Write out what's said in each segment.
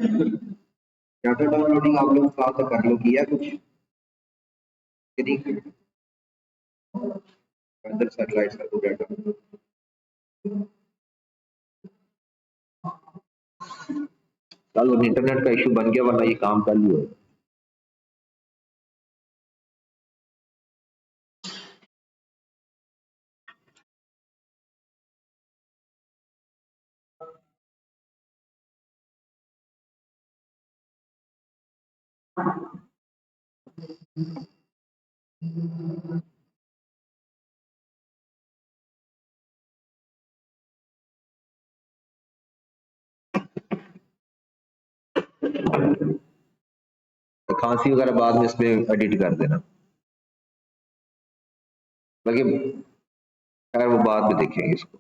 Data downloading आप लोग कहाँ तक कर लो, किया कुछ अंदर सैटेलाइट का डाटा चलो इंटरनेट का इशू बन गया, वरना ये काम कर लियो। तो खांसी वगैरह बाद में इसमें एडिट कर देना, बाकी खैर वो बाद में देखेंगे इसको।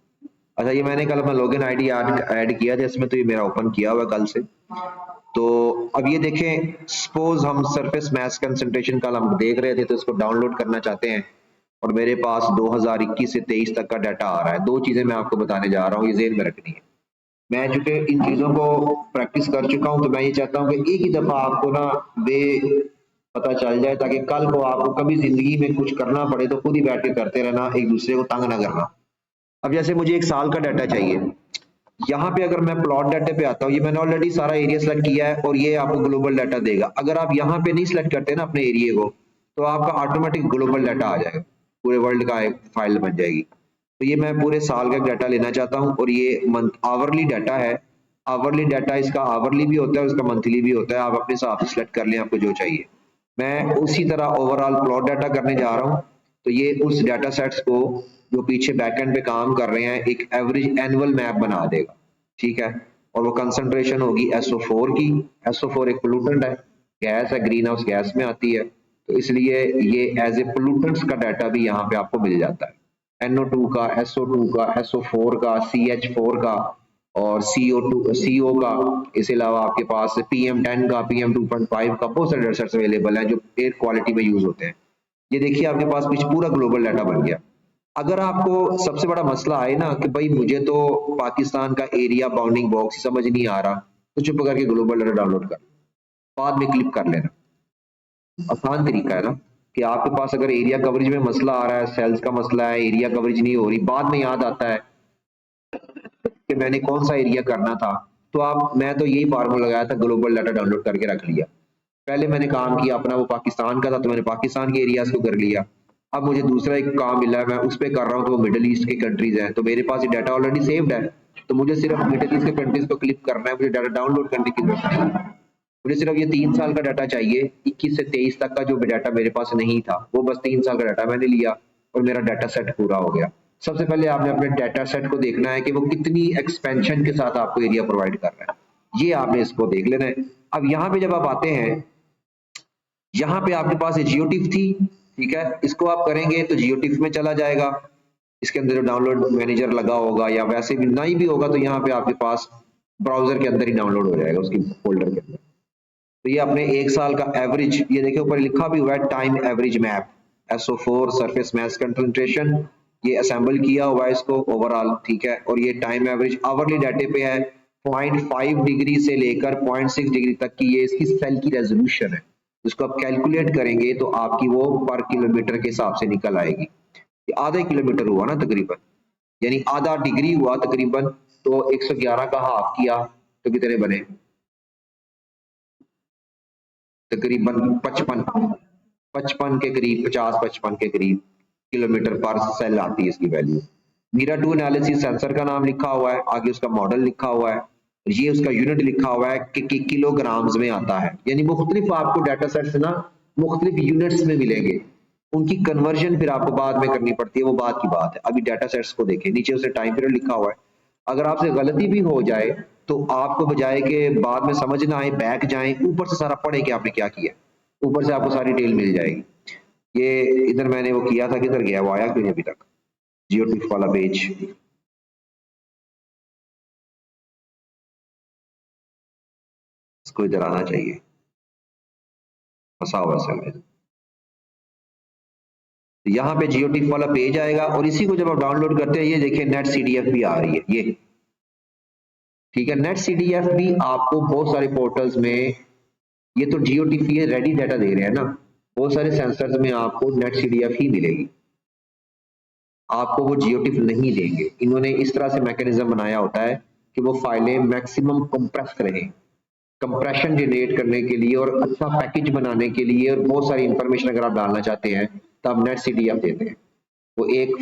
अच्छा, ये मैंने कल अपना लॉगिन आईडी ऐड किया था इसमें, तो ये मेरा ओपन किया हुआ है कल से। तो अब ये देखें, सपोज हम सरफेस मैस कंसंट्रेशन कल हम देख रहे थे, तो इसको डाउनलोड करना चाहते हैं और मेरे पास 2021 से 23 तक का डाटा आ रहा है। दो चीजें मैं आपको बताने जा रहा हूँ, ये जेहन में रखनी है। मैं चूंकि इन चीजों को प्रैक्टिस कर चुका हूं, तो मैं ये चाहता हूं कि एक ही दफा आपको ना वे पता चल जाए, ताकि कल को आपको कभी जिंदगी में कुछ करना पड़े तो खुद ही बैठ के करते रहना, एक दूसरे को तंग ना करना। अब जैसे मुझे 1 साल का डाटा चाहिए, यहाँ पे अगर मैं प्लॉट डाटा पे आता हूँ, ये मैंने ऑलरेडी सारा एरिया सेलेक्ट किया है और ये आपको ग्लोबल डाटा देगा। अगर आप यहाँ पे नहीं सिलेक्ट करते ना अपने एरिया को, तो आपका ऑटोमेटिक ग्लोबल डाटा आ जाएगा, पूरे वर्ल्ड का एक फाइल बन जाएगी। तो ये मैं पूरे साल का डाटा लेना चाहता हूँ, और ये मंथ आवरली डाटा है। आवरली डाटा इसका आवरली भी होता है, उसका मंथली भी होता है, आप अपने हिसाब से सिलेक्ट कर लें आपको जो चाहिए। मैं उसी तरह ओवरऑल प्लॉट डाटा करने जा रहा हूँ। तो ये उस डाटा सेट्स को जो पीछे बैकएंड पे काम कर रहे हैं, एक एवरेज एनुअल मैप बना देगा, ठीक है। और वो कंसंट्रेशन होगी SO4 की। SO4 एक पोल्यूटेंट है, गैस है, ग्रीन हाउस गैस में आती है, तो इसलिए ये एज ए पोल्यूटेंट्स का डाटा भी यहाँ पे आपको मिल जाता है। NO2 का, SO2 का, SO4 का, CH4 का और CO का। इसके अलावा आपके पास PM10 का, PM2.5 का, बहुत सारे डाटा अवेलेबल हैं जो एयर क्वालिटी में यूज होते हैं। ये देखिए आपके पास कुछ पूरा ग्लोबल डाटा बन गया। अगर आपको सबसे बड़ा मसला आए ना कि भाई मुझे तो पाकिस्तान का एरिया बाउंडिंग बॉक्स समझ नहीं आ रहा, तो चुप करके ग्लोबल डाटा डाउनलोड कर, बाद में क्लिक कर लेना। आसान तरीका है ना, कि आपके पास अगर एरिया कवरेज में मसला आ रहा है, सेल्स का मसला है, एरिया कवरेज नहीं हो रही, बाद में याद आता है कि मैंने कौन सा एरिया करना था, तो आप, मैं तो यही फार्मूला लगाया था, ग्लोबल डाटा डाउनलोड करके रख लिया। पहले मैंने काम किया अपना, वो पाकिस्तान का था, तो मैंने पाकिस्तान के एरियाज को कर लिया। अब मुझे दूसरा एक काम मिला है, मैं उस पर कर रहा हूँ, तो वो मिडिल ईस्ट की कंट्रीज हैं, तो मेरे पास ये डाटा ऑलरेडी सेव्ड है, तो मुझे सिर्फ मिडिल ईस्ट के कंट्रीज को क्लिक करना है, मुझे डाटा डाउनलोड करने की जरूरत नहीं है। मुझे सिर्फ ये 3 साल का डाटा चाहिए, 21 से 23 तक का जो डाटा मेरे पास नहीं था, वो बस 3 साल का डाटा मैंने लिया और मेरा डाटा सेट पूरा हो गया। सबसे पहले आपने अपने डाटा सेट को देखना है कि वो कितनी एक्सपेंशन के साथ आपको एरिया प्रोवाइड कर रहा है, ये आपने इसको देख लेना है। अब यहाँ पे जब आप आते हैं, यहाँ पे आपके पास जियोटिफ थी, ठीक है, इसको आप करेंगे तो जियोटिफ में चला जाएगा। इसके अंदर जो डाउनलोड मैनेजर लगा होगा, या वैसे भी नहीं भी होगा, तो यहाँ पे आपके पास ब्राउजर के अंदर ही डाउनलोड हो जाएगा उसकी फोल्डर के अंदर। तो ये अपने 1 साल का एवरेज, ये देखिए ऊपर लिखा भी हुआ है time average map, SO4 surface mass concentration, ये असेंबल किया हुआ है इसको ओवरऑल, ठीक है। और ये टाइम एवरेज आवरली डाटे पे है, 0.5 डिग्री से लेकर 0.6 डिग्री तक की ये इसकी सेल की रेजोल्यूशन है। इसको आप कैलकुलेट करेंगे तो आपकी वो पर किलोमीटर के हिसाब से निकल आएगी। आधा किलोमीटर हुआ ना तकरीबन, यानी आधा डिग्री हुआ तकरीबन, तो 111 का हाफ किया तो कितने बने, तकरीबन 55 के करीब, 50-55 के करीब किलोमीटर पर सेल आती है इसकी वैल्यू। मीरा 2 एनालिसिस सेंसर का नाम लिखा हुआ है, आगे उसका मॉडल लिखा हुआ है, ये उसका यूनिट लिखा हुआ है कि किलोग्राम्स में आता है। यानी मुख्तलिफ आपको डाटा सेट्स ना मुख्तलिफ यूनिट्स में मिलेंगे, उनकी कन्वर्जन फिर आपको बाद में करनी पड़ती है, वो बात की बात है। अभी डाटा सेट्स को देखें, नीचे उसे टाइम पीरियड लिखा हुआ है। अगर आपसे गलती भी हो जाए, तो आपको बजाय के बाद में समझ ना आए, बैक जाएं, ऊपर से सारा पढ़े कि आपने क्या किया, ऊपर से आपको सारी डिटेल मिल जाएगी। ये इधर मैंने वो किया था, किधर गया वो, आया क्यों नहीं अभी तक, जियोटिफ वाला पेज, इसको इधर आना चाहिए, फंसा हुआ है। तो यहाँ पे जियोटिफ वाला पेज आएगा, और इसी को जब आप डाउनलोड करते हैं, ये देखिए नेट CDF भी आ रही है, ये ठीक है। नेट CDF भी आपको बहुत सारे पोर्टल्स में, ये तो GeoTIFF रेडी डाटा दे रहे हैं ना, बहुत सारे सेंसर्स में आपको नेट CDF ही मिलेगी, आपको वो GeoTIFF नहीं देंगे। इन्होंने इस तरह से मैकेनिज्म बनाया होता है कि वो फाइलें मैक्सिमम कंप्रेस रहें, कंप्रेशन जनरेट करने के लिए और अच्छा पैकेज बनाने के लिए, और बहुत सारी इंफॉर्मेशन अगर आप डालना चाहते हैं तो आप नेट CDF देते हैं। वो एक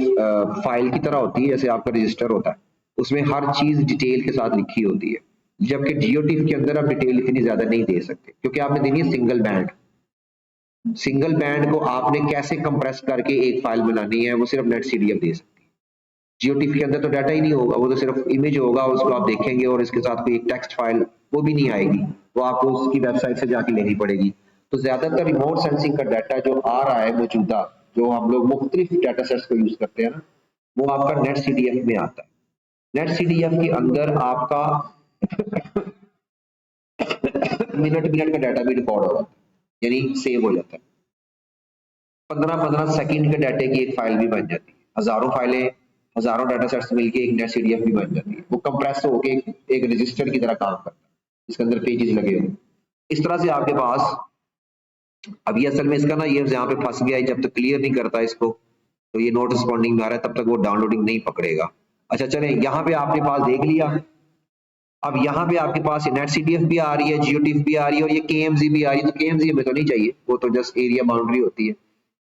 फाइल की तरह होती है, जैसे आपका रजिस्टर होता है, उसमें हर चीज डिटेल के साथ लिखी होती है, जबकि GeoTIFF के अंदर आप डिटेल इतनी ज्यादा नहीं दे सकते, क्योंकि आपने देनी है सिंगल बैंड। सिंगल बैंड को आपने कैसे कंप्रेस करके एक फाइल बनानी है, वो सिर्फ नेट CDF दे सकती है। GeoTIFF के अंदर तो डाटा ही नहीं होगा, वो तो सिर्फ इमेज होगा, उसको आप देखेंगे और इसके साथ कोई एक टेक्स्ट फाइल वो भी नहीं आएगी, वो आपको उसकी वेबसाइट से जाके लेनी पड़ेगी। तो ज्यादातर रिमोट सेंसिंग का डाटा जो आ रहा है मौजूदा, जो हम लोग मुख्तलिफ डाटा सेट्स को यूज करते हैं ना, वो आपका नेट CDF में आता है। नेट CDF के अंदर आपका मिनट मिनट का डाटा भी रिकॉर्ड हो जाता है, यानी सेव हो जाता है। 15-15 सेकंड के डाटे की एक फाइल भी बन जाती है, हजारों फाइलें, हजारों डाटा सेट्स मिलके एक नेट CDF भी बन जाती है। वो कंप्रेस होके एक रजिस्टर की तरह काम करता है, इसके अंदर पेजेस लगे हुए। इस तरह से आपके पास, अभी असल में इसका ना ये यहाँ पे फंस गया है, जब तक क्लियर नहीं करता इसको तो ये नॉट रिस्पॉन्डिंग में आ रहा है, तब तक वो डाउनलोडिंग नहीं पकड़ेगा। अच्छा चलें, यहाँ पे आपके पास देख लिया, अब यहाँ पे आपके पास नेट CDF भी आ रही है, GeoTIFF भी आ रही है, और ये KMZ भी आ रही है। तो KMZ हमें तो नहीं चाहिए, वो तो जस्ट एरिया बाउंड्री होती है।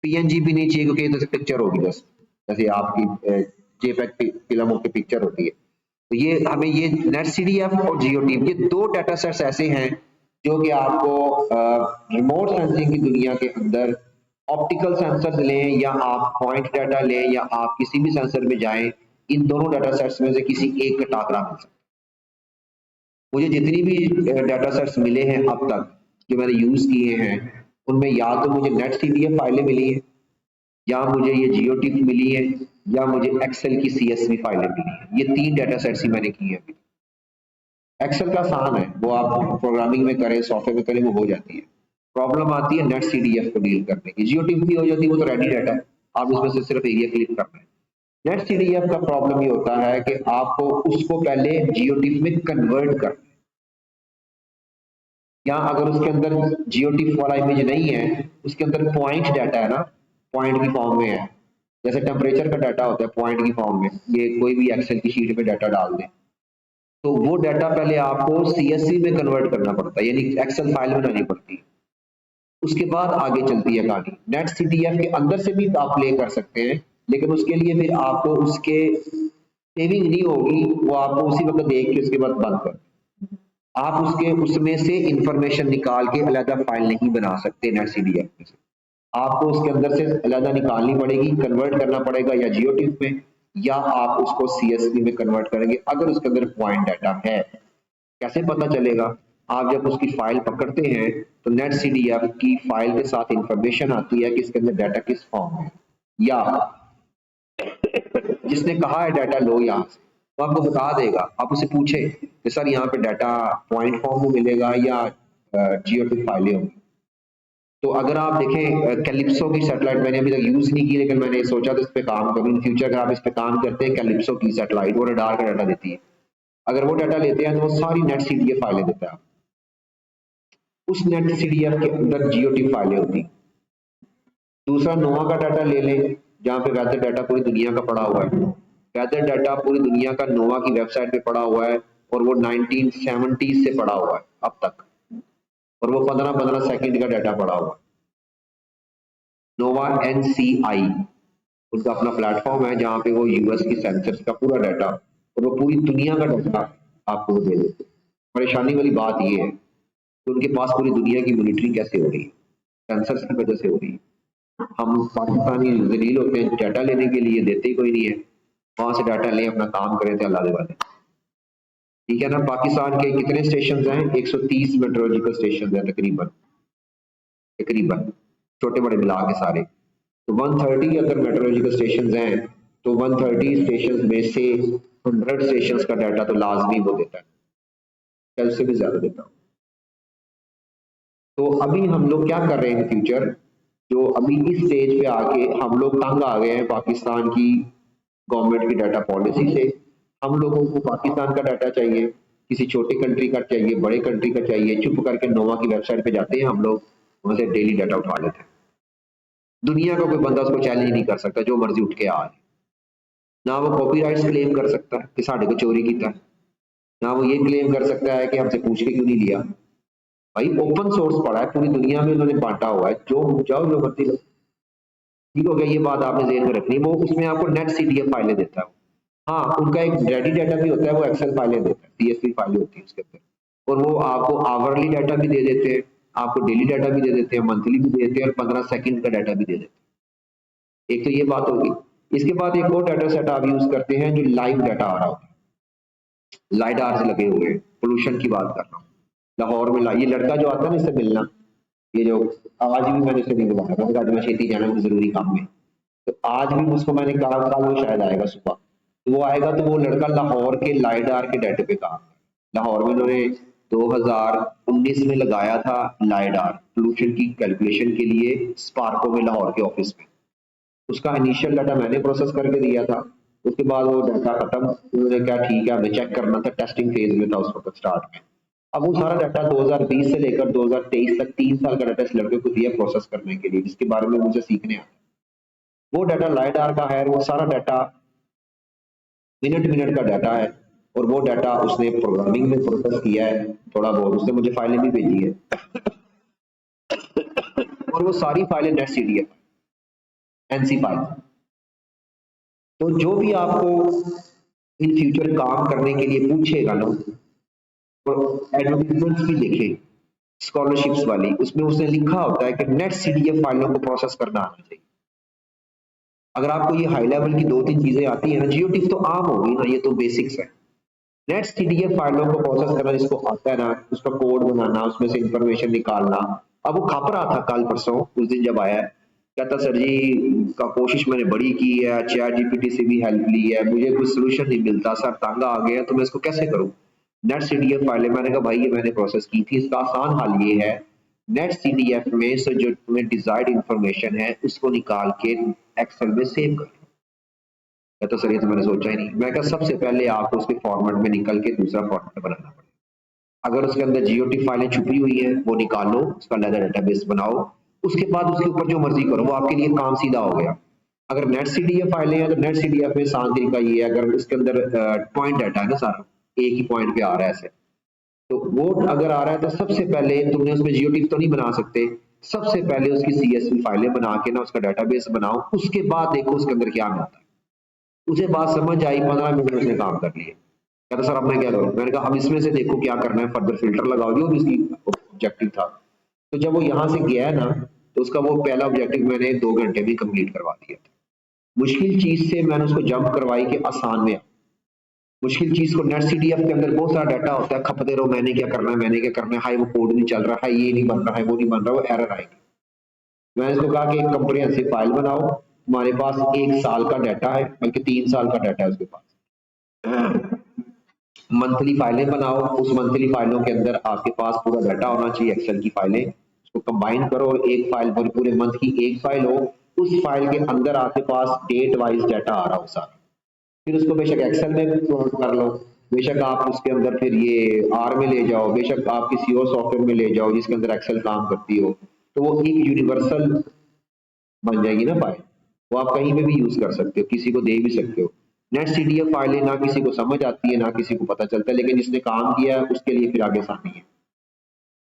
PNG भी नहीं चाहिए, क्योंकि ये तो पिक्चर होगी, जस्ट जैसे आपकी JPEG फिल्मों की पिक्चर होती है। तो ये हमें ये नेट CDF और GeoTIFF, ये दो डाटा सेट्स ऐसे हैं जो कि आपको रिमोट सेंसिंग की दुनिया के अंदर, ऑप्टिकल सेंसर लें या आप पॉइंट डाटा लें या आप किसी भी सेंसर में जाएं, इन दोनों डाटा सेट्स में से किसी एक का टाकरा मिल सकता है। मुझे जितनी भी डाटा सेट्स मिले हैं अब तक जो मैंने यूज किए हैं, उनमें या तो मुझे नेट CDF फाइलें मिली है, या मुझे ये GeoTIFF मिली है, या मुझे एक्सेल की CSV फाइलें मिली है। ये 3 डाटा सेट्स ही मैंने किए हैं। एक्सेल का आसान है, वो आप प्रोग्रामिंग में करें, सॉफ्टवेयर में करें, वो हो जाती है। प्रॉब्लम आती है नेट CDF को डील करने की। GeoTIFF भी हो जाती है, वो तो रेडी डाटा है, आप उसमें से सिर्फ एरिया क्लिक करना है। नेट CDF का प्रॉब्लम ये होता है कि आपको उसको पहले GeoTIFF में कन्वर्ट करना है, या अगर उसके अंदर GeoTIFF वाला इमेज नहीं है, उसके अंदर पॉइंट डाटा है ना, पॉइंट की फॉर्म में है, जैसे टेम्परेचर का डाटा होता है पॉइंट की फॉर्म में, ये कोई भी एक्सेल की शीट में डाटा डाल दें, तो वो डाटा पहले आपको CSV में कन्वर्ट करना पड़ता है, यानी एक्सेल फाइल बनानी पड़ती है, उसके बाद आगे चलती है कहानी। नेट CDF के अंदर से भी आप प्ले कर सकते हैं, लेकिन उसके लिए फिर आपको उसके सेविंग नहीं होगी, वो आपको उसी वक्त देख के उसके बाद बंद कर, आप उसके उसमें से इंफॉर्मेशन निकाल के अलग फाइल नहीं बना सकते नेट CDF में से, आपको उसके अंदर से अलग निकालनी पड़ेगी, कन्वर्ट करना पड़ेगा या GeoTIFF में, या आप उसको CSV में कन्वर्ट करेंगे अगर उसके अंदर पॉइंट डाटा है। कैसे पता चलेगा? आप जब उसकी फाइल पकड़ते हैं तो नेट CDF की फाइल के साथ इंफॉर्मेशन आती है कि इसके अंदर डाटा किस फॉर्म में, या जिसने कहा है डाटा लो यहाँ से, तो आपको बता देगा। आप उसे पूछे कि सर यहाँ पे डाटा पॉइंट फॉर्म में मिलेगा या GeoTIFF फाइलें होंगी। तो अगर आप देखें कैलिप्सो की सैटेलाइट मैंने अभी तक यूज नहीं की, लेकिन मैंने सोचा तो इस पे काम करूँ इन फ्यूचर। अगर आप इस पे काम करते हैं, कैलिप्सो की सैटेलाइट वो रडार का डाटा देती है, अगर वो डाटा लेते हैं तो वो सारी नेट CDF फाइलें देता है। उस नेट CDF के अंदर GeoTIFF फाइलें होती। दूसरा नोवा का डाटा ले लें, जहाँ पे वेदर डाटा पूरी दुनिया का पड़ा हुआ है, वेदर डाटा पूरी दुनिया का नोवा की वेबसाइट पे पड़ा हुआ है, और वो 1970 से पड़ा हुआ है अब तक, और वो 15-15 सेकंड का डाटा पड़ा हुआ है। नोवा NCI उनका अपना प्लेटफॉर्म है, जहाँ पे वो US की सेंसर्स का पूरा डाटा और वो पूरी दुनिया का डाटा आपको दे देते। परेशानी वाली बात ये है कि उनके पास पूरी दुनिया की मॉनिटरिंग कैसे हो रही है, सेंसर्स की वजह से हो रही है। हम पाकिस्तानी जलील होते हैं, डाटा लेने के लिए देते ही कोई नहीं है, वहां से डाटा लें, अपना काम करें तो अल्लाह दे वाले। ठीक है ना। पाकिस्तान के कितने स्टेशन हैं? 130 मेट्रोलॉजिकल स्टेशन है तकरीबन, तकरीबन छोटे बड़े मिला के सारे। तो 130 अगर मेट्रोलॉजिकल स्टेशन हैं, तो 130 स्टेशन में से 100 स्टेशन का डाटा तो लाजमी वो देता है, या उससे भी ज्यादा देता हूँ। तो अभी हम लोग क्या कर रहे हैं फ्यूचर, जो अभी इस स्टेज पे आके हम लोग तंग आ गए हैं पाकिस्तान की गवर्नमेंट की डाटा पॉलिसी से। हम लोगों को पाकिस्तान का डाटा चाहिए, किसी छोटे कंट्री का चाहिए, बड़े कंट्री का चाहिए, चुप करके नोवा की वेबसाइट पे जाते हैं हम लोग, वहां से डेली डाटा उठा लेते हैं। दुनिया का कोई बंदा उसको चैलेंज नहीं कर सकता, जो मर्जी उठ के आ जाए। ना वो कॉपीराइट्स क्लेम कर सकता है कि साढ़े को चोरी किया है, ना वो ये क्लेम कर सकता है कि हमसे पूछ के क्यों नहीं लिया। भाई ओपन सोर्स पड़ा है, पूरी दुनिया में उन्होंने बांटा हुआ है, जो जाओ जो मर्जी लो। ठीक हो गया, ये बात आपने जेहन में रखनी। वो उसमें आपको नेट सीडीएफ फाइलें देता है। हाँ, उनका एक रेडी डाटा भी होता है, वो एक्सेल फाइलें देता है, सीएसवी फाइलें होती है उसके अंदर। और वो आपको आवरली डाटा भी दे देते हैं, आपको डेली डाटा भी दे देते हैं, मंथली भी दे देते हैं, और 15 सेकंड का डाटा भी दे देते हैं। एक तो ये बात होगी। इसके बाद एक और डाटा सेट आप यूज करते हैं जो लाइव डाटा आ रहा होता है, लाइडार लगे हुए हैं, पोल्यूशन की बात कर रहा हूँ। लाहौर में ये लड़का जो आता है ना इससे मिलना, ये जो आज भी मैंने इसे नहीं बुलाया, मैंने कहा मैं छेती जाना है जरूरी काम में, तो आज भी उसको मैंने कहा वो शायद आएगा सुबह। तो वो आएगा तो वो लड़का लाहौर के लाइडार के डाटे पे काम कर, लाहौर में उन्होंने 2019 में लगाया था लाइडार पोल्यूशन की कैलकुलेशन के लिए स्पार्को में, लाहौर के ऑफिस में। उसका इनिशियल डाटा मैंने प्रोसेस करके दिया था, उसके बाद वो डाटा खत्म, उन्होंने कहा ठीक है, हमें चेक करना था, टेस्टिंग फेज में था उस वक्त स्टार्ट में। अब वो सारा डाटा 2020 से लेकर 2023 तक 3 साल का डाटा इस लड़के को दिया प्रोसेस करने के लिए, जिसके बारे में मुझे सीखने आता है। वो डाटा लाइडार का है, वो सारा डाटा मिनट मिनट का डाटा है, और वो डाटा उसने प्रोग्रामिंग में प्रोसेस किया है थोड़ा बहुत, उसने मुझे फाइलें भी भेजी है और वो सारी फाइलें नेट सीडीएफ एनसी फाइल। तो जो भी आपको इन फ्यूचर काम करने के लिए पूछेगा ना, तो एडवर्टाइजमेंट्स भी देखें स्कॉलरशिप्स वाली, उसमें उसने लिखा होता है कि नेट सीडीएफ फाइलों को प्रोसेस करना आना चाहिए। अगर आपको ये हाई लेवल की 2-3 चीजें आती है ना, जियोटिफ तो आम होगी ना, ये तो बेसिक्स है। नेट सीडीएफ फाइलों को प्रोसेस करना जिसको आता है ना, उसका कोड बनाना, उसमें से इंफॉर्मेशन निकालना। अब वो खप रहा था कल परसों, उस दिन जब आया, कहता सर जी का कोशिश मैंने बड़ी की है, चैट जीपीटी से भी हेल्प ली है, मुझे कोई सोल्यूशन नहीं मिलता सर, तंग आ गया, तो मैं इसको कैसे करूं। नेट सीडीएफ फाइलें, मैंने कहा भाई ये मैंने प्रोसेस की थी, इसका आसान हल ये है, नेट सीडीएफ में से जो तुम्हें डिजायर्ड इंफॉर्मेशन है उसको निकाल के एक्सेल में सेव कर। तो सर ये तो मैंने सोचा ही नहीं। मैं कहा सबसे पहले आपको उसके फॉर्मेट में निकल के दूसरा फॉर्मेट बनाना पड़ेगा। अगर उसके अंदर जीओटी फाइलें छुपी हुई हैं वो निकालो, उसका अलग डेटाबेस बनाओ, उसके बाद उसके ऊपर जो मर्जी करो, वो आपके लिए काम सीधा हो गया। अगर नेट सीडीएफ फाइलें हैं तो नेट सीडीएफ में आसान तरीका ये है, अगर उसके अंदर पॉइंट डाटा है ना सारा एक ही पॉइंट पे आ रहा है ऐसे, तो वो अगर आ रहा है तो सबसे पहले तुमने उसमें जियोटिफ तो नहीं बना सकते, सबसे पहले उसकी सीएसवी फाइलें बना के ना उसका डेटाबेस बनाओ, उसके बाद देखो उसके अंदर क्या मिलता है। उसे बात समझ आई, 15 मिनट में उसने काम कर लिया। कहता सर अब मैं क्या करूं, मैंने कहा अब इसमें से देखो क्या करना है, फर्दर फिल्टर लगाओ, जो भी इसकी ऑब्जेक्टिव था। तो जब वो यहाँ से गया ना, तो उसका वो पहला ऑब्जेक्टिव मैंने 2 घंटे में कंप्लीट करवा दिया था। मुश्किल चीज से मैंने उसको जंप करवाई कि आसान में। मुश्किल चीज को नेट सीडीएफ के अंदर बहुत सारा डाटा होता है, खपते रहो मैंने क्या करना है, मैंने क्या करना है, हाई वो कोड नहीं चल रहा है, ये नहीं बन रहा है, वो नहीं बन रहा, वो एरर आएगी। मैंने इसको कहा कि एक कंप्रिहेंसिव फाइल बनाओ, तुम्हारे पास 1 साल का डाटा है, बल्कि 3 साल का डाटा है उसके पास। मंथली फाइलें बनाओ, उस मंथली फाइलों के अंदर आपके पास पूरा डाटा होना चाहिए, एक्सेल की फाइलें, उसको कंबाइन करो, एक फाइल पूरे मंथ की एक फाइल हो, उस फाइल के अंदर आपके पास डेट वाइज डाटा आ रहा हो सारा। फिर उसको बेशक एक्सेल में प्लॉट कर लो, बेशक आप उसके अंदर फिर ये आर में ले जाओ, बेशक आप किसी और सॉफ्टवेयर में ले जाओ जिसके अंदर एक्सेल काम करती हो, तो वो एक यूनिवर्सल बन जाएगी ना फाइल, वो आप कहीं पे भी यूज कर सकते हो, किसी को दे भी सकते हो। नेट सीडीएफ फाइलें ना किसी को समझ आती है ना किसी को पता चलता है, लेकिन जिसने काम किया है उसके लिए फिर आगे आसानी है।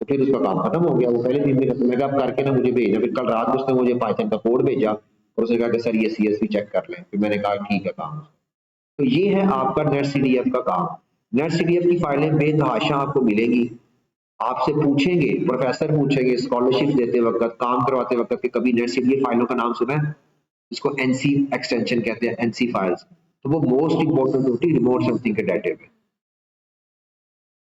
तो फिर उसका काम खत्म हो गया, वो पहले दिन में खत्म। मैं कहा करके ना मुझे भेजना, फिर कल रात को उसने मुझे पाइथन का कोड भेजा और उसने कहा कि सर ये सीएसवी चेक कर लें, फिर मैंने कहा ठीक है काम। तो ये है आपका नेट सीडीएफ का काम। नेट सीडीएफ की फाइलें बेतहाशा आपको मिलेंगी, आपसे पूछेंगे, प्रोफेसर पूछेंगे स्कॉलरशिप देते वक्त, काम करवाते वक्त कि कभी नेट सीडीएफ फाइलों का नाम सुना है, इसको एनसी एक्सटेंशन कहते हैं, एनसी फाइल्स। तो वो मोस्ट इंपोर्टेंट होती है रिमोट सेंसिंग के डाटे में।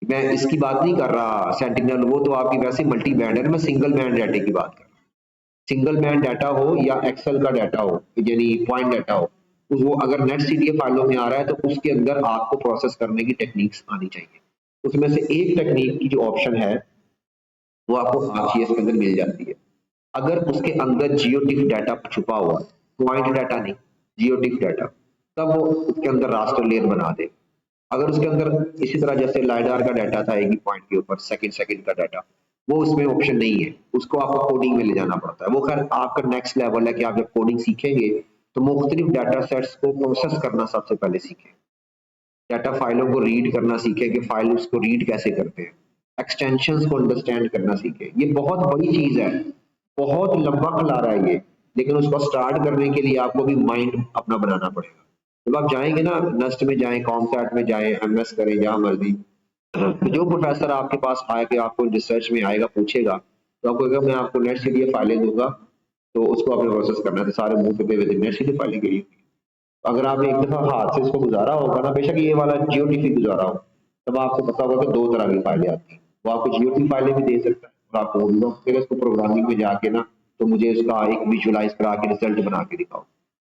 मैं इसकी बात नहीं कर रहा सेंटिनल, वो तो आपकी वैसे मल्टी बैंड है ना, मैं सिंगल बैंड डाटे की बात कर रहा हूँ। सिंगल बैंड डाटा हो या एक्सेल का डाटा हो, यानी पॉइंट डाटा हो, वो अगर नेट सीडीएफ फाइलों में आ रहा है तो उसके अंदर आपको प्रोसेस करने की टेक्निक्स आनी चाहिए। उसमें से एक टेक्निक की जो ऑप्शन है वो आपको आरजीएस के अंदर मिल जाती है। अगर उसके अंदर जियोटिफ डाटा छुपा हुआ, पॉइंट डाटा नहीं, जियोटिफ डाटा, तब वो उसके अंदर रास्टर लेयर बना दे। अगर उसके अंदर इसी तरह जैसे लाइडार का डाटा था एक ही पॉइंट के ऊपर सेकंड सेकंड का डाटा, वो उसमें ऑप्शन नहीं है, उसको आपको कोडिंग में ले जाना पड़ता है। वो खैर आपका नेक्स्ट लेवल है कि आप जब कोडिंग सीखेंगे तो मुख्तलिफ डाटा सेट्स को प्रोसेस करना सबसे पहले सीखें, डाटा फाइलों को रीड करना सीखें कि फाइल उसको रीड कैसे करते हैं, एक्सटेंशंस को अंडरस्टैंड करना सीखें। ये बहुत बड़ी चीज है, बहुत लंबा खलारा है ये, लेकिन उसको स्टार्ट करने के लिए आपको भी माइंड अपना बनाना पड़ेगा। जब आप जाएंगे ना, नस्ट में जाएं, कॉमसैट में जाएं, एमएस करें, जहां मर्जी, जो प्रोफेसर आपके पास आके आपको रिसर्च में आएगा पूछेगा तो आपको कहेगा मैं आपको नेट से लिए फाइलें दूंगा, तो उसको आपने प्रोसेस करना है, तो सारे मुंह पे नेट से फाइलें गिरी। अगर आपने एक दफा हाथ से इसको गुजारा होगा ना, बेशक ये वाला जीओटीपी गुजारा हो, तब आपको पता होगा कि दो तरह की फाइलें आती हैं। वो आपको जीओटी फाइलें भी दे सकता है और आपको वो भी बता देगा इसको प्रोग्रामिंग में जाके ना, तो मुझे इसका एक विजुअलाइज करा के रिजल्ट बना के दिखाओ,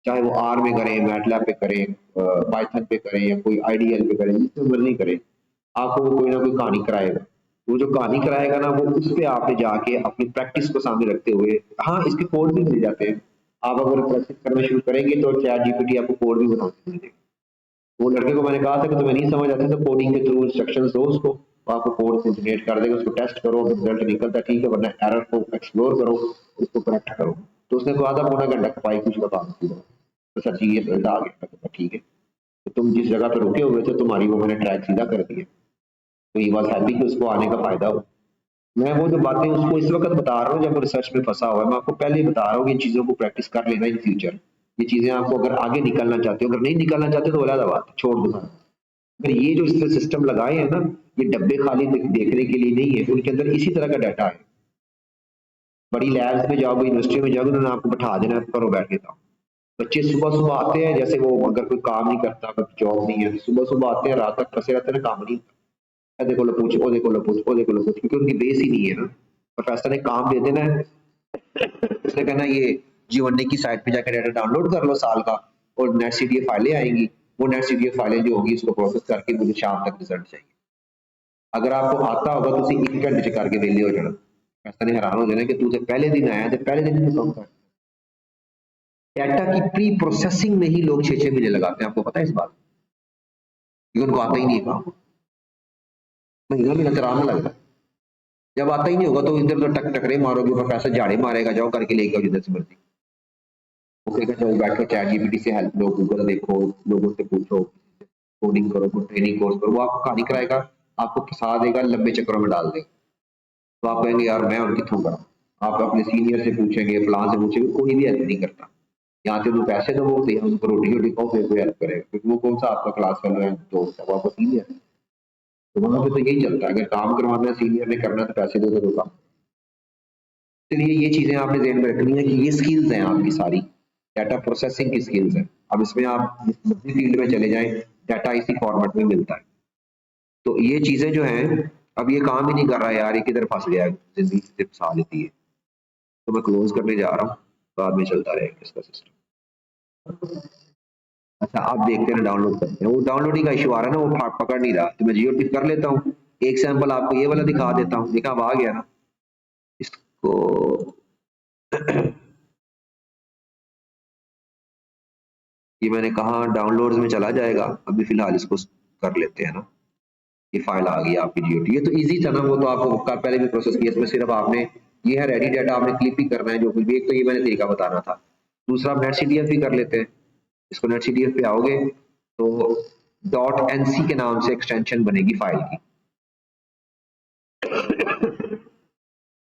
चाहे वो आर में करें, मैटलैब पे करें, पाइथन पे करें, या कोई आईडीएल पे करें, जिसमें मर्जी करें, आपको वो कोई ना कोई कहानी कराएगा। वो जो कहानी कराएगा ना, वो उस पे आपने जाके अपनी प्रैक्टिस को सामने रखते हुए, हाँ इसके कोड भी मिल जाते हैं, आप अगर प्रैक्टिस करना शुरू करेंगे तो चैट जीपीटी आपको कोड भी बना के देगा। वो लड़के को मैंने कहा था कि तुम्हें नहीं समझ आती तो कोडिंग के थ्रू इंस्ट्रक्शंस दो उसको, वो आपको कोड जनरेट कर देगा, उसको टेस्ट करो, रिजल्ट निकलता है ठीक है, वरना एरर को एक्सप्लोर करो, उसको करेक्ट करो। तो उसने कहा था पौना घंटा पाई कुछ का काम किया, तो सर जी ये रिजल्ट आ गया, तो ठीक है, तो तुम जिस जगह पे रुके हुए थे तुम्हारी वो मैंने ट्रैक सीधा कर दिया। तो ये बात हैप्पी कि उसको आने का फायदा हो। मैं वो जो बातें उसको इस वक्त बता रहा हूँ जब वो रिसर्च में फंसा हुआ है, मैं आपको पहले ही बता रहा हूँ कि इन चीजों को प्रैक्टिस कर लेना इन फ्यूचर। ये चीजें आपको अगर आगे निकलना चाहते हो, अगर नहीं निकलना चाहते तो अलग बात, छोड़ दो। अगर ये जो इसने सिस्टम लगाए हैं ना, ये डब्बे खाली देखने के लिए नहीं है, उनके अंदर इसी तरह का डाटा है। बड़ी लैब्स में जाओगे, यूनिवर्सिटी में जाओगे, उन्होंने आपको बैठा देना, करो बैठ के काम। बच्चे सुबह सुबह आते हैं, जैसे वो अगर कोई काम नहीं करता, अगर जॉब नहीं है, सुबह सुबह आते हैं, रात तक फंसे रहते हैं, काम नहीं, देखो लो पूछ, ओ देखो लो पूछ, ओ देखो लो पूछ, क्योंकि उनकी बेस ही नहीं है ना। प्रोफेसर ने काम दे देना है, उसने कहना ये G1 की साइट पे जाकर डाटा डाउनलोड कर लो साल का, और नेट सीडीए फाइलें आएंगी, वो नेट सीडीए फाइलें जो होगी उसको प्रोसेस करके मुझे शाम तक रिजल्ट चाहिए। अगर आपको आता होगा तो उसी 1 घंटे करके वेले हो जाना। प्रोफेसर ने हैरान हो जाना कि तू तो पहले दिन आया, तो पहले दिन काम कर। डाटा की प्री प्रोसेसिंग में ही लोग 6-6 महीने लगाते हैं, आपको पता है इस बात, क्योंकि उनको आता ही नहीं काम, महीना महीना आराम में लगता है। जब आता ही नहीं होगा तो इधर उधर टकरे मारोगे, प्रोफेसर झाड़े मारेगा, जाओ करके लेके आओ जिधर से मर्जी। वो कहेगा चलो बैठो चैट जीपीटी से हेल्प लो, गूगल देखो, लोगों से पूछो, कोडिंग करो, कोई ट्रेनिंग कोर्स करो, वो आपको कहानी कराएगा, आपको फंसा देगा, लंबे चक्करों में डाल देगा। तो आप कहेंगे यार मैं उनकी थू करा। आप अपने सीनियर से पूछेंगे, फलां से पूछेंगे, कोई भी हेल्प नहीं करता। यहाँ से उनको पैसे दो, तो यहाँ उनको रोटी रोटी खाओ, फिर कोई हेल्प करेगा, क्योंकि वो कौन सा आपका क्लास फेलो है, दोस्त है, वो आपका सीनियर है। तो वहां पे तो यही चलता है, अगर काम करवाना है सीनियर ने करना है तो पैसे दो तो काम। इसलिए ये चीजें आपने ध्यान में रखनी है कि ये स्किल्स हैं आपकी सारी, डाटा प्रोसेसिंग की स्किल्स हैं। अब इसमें आप जिस मर्जी फील्ड में चले जाएं, डाटा इसी फॉर्मेट में मिलता है। तो ये चीजें जो हैं, अब ये काम ही नहीं कर रहा है यार, ये किधर फंस गया है, जिंदगी से फंसा लेती है। तो मैं क्लोज करने जा रहा हूँ, बाद में चलता रहेगा इसका सिस्टम। अच्छा आप देखते हैं डाउनलोड करते हैं, वो डाउनलोडिंग का इशू आ रहा है ना, वो पकड़ नहीं रहा, तो मैं जियो टिप कर लेता हूँ। एक सैंपल आपको ये वाला दिखा देता हूँ, देखा अब आ गया ना इसको। ये मैंने कहा डाउनलोड्स में चला जाएगा, अभी फिलहाल इसको कर लेते हैं ना। ये फाइल आ गई आपकी जीओटी, ये तो इजी था ना, वो तो आपको पहले भी प्रोसेस किया, इसमें सिर्फ आपने ये है रेडी डाटा, आपने क्लिप ही करना है जो कुछ भी, एक तो ये मैंने तरीका बताना था। दूसरा नेट सीडीएफ भी कर लेते हैं, इसको नेट सीडीएफ पे आओगे तो डॉट एनसी के नाम से एक्सटेंशन बनेगी फाइल की।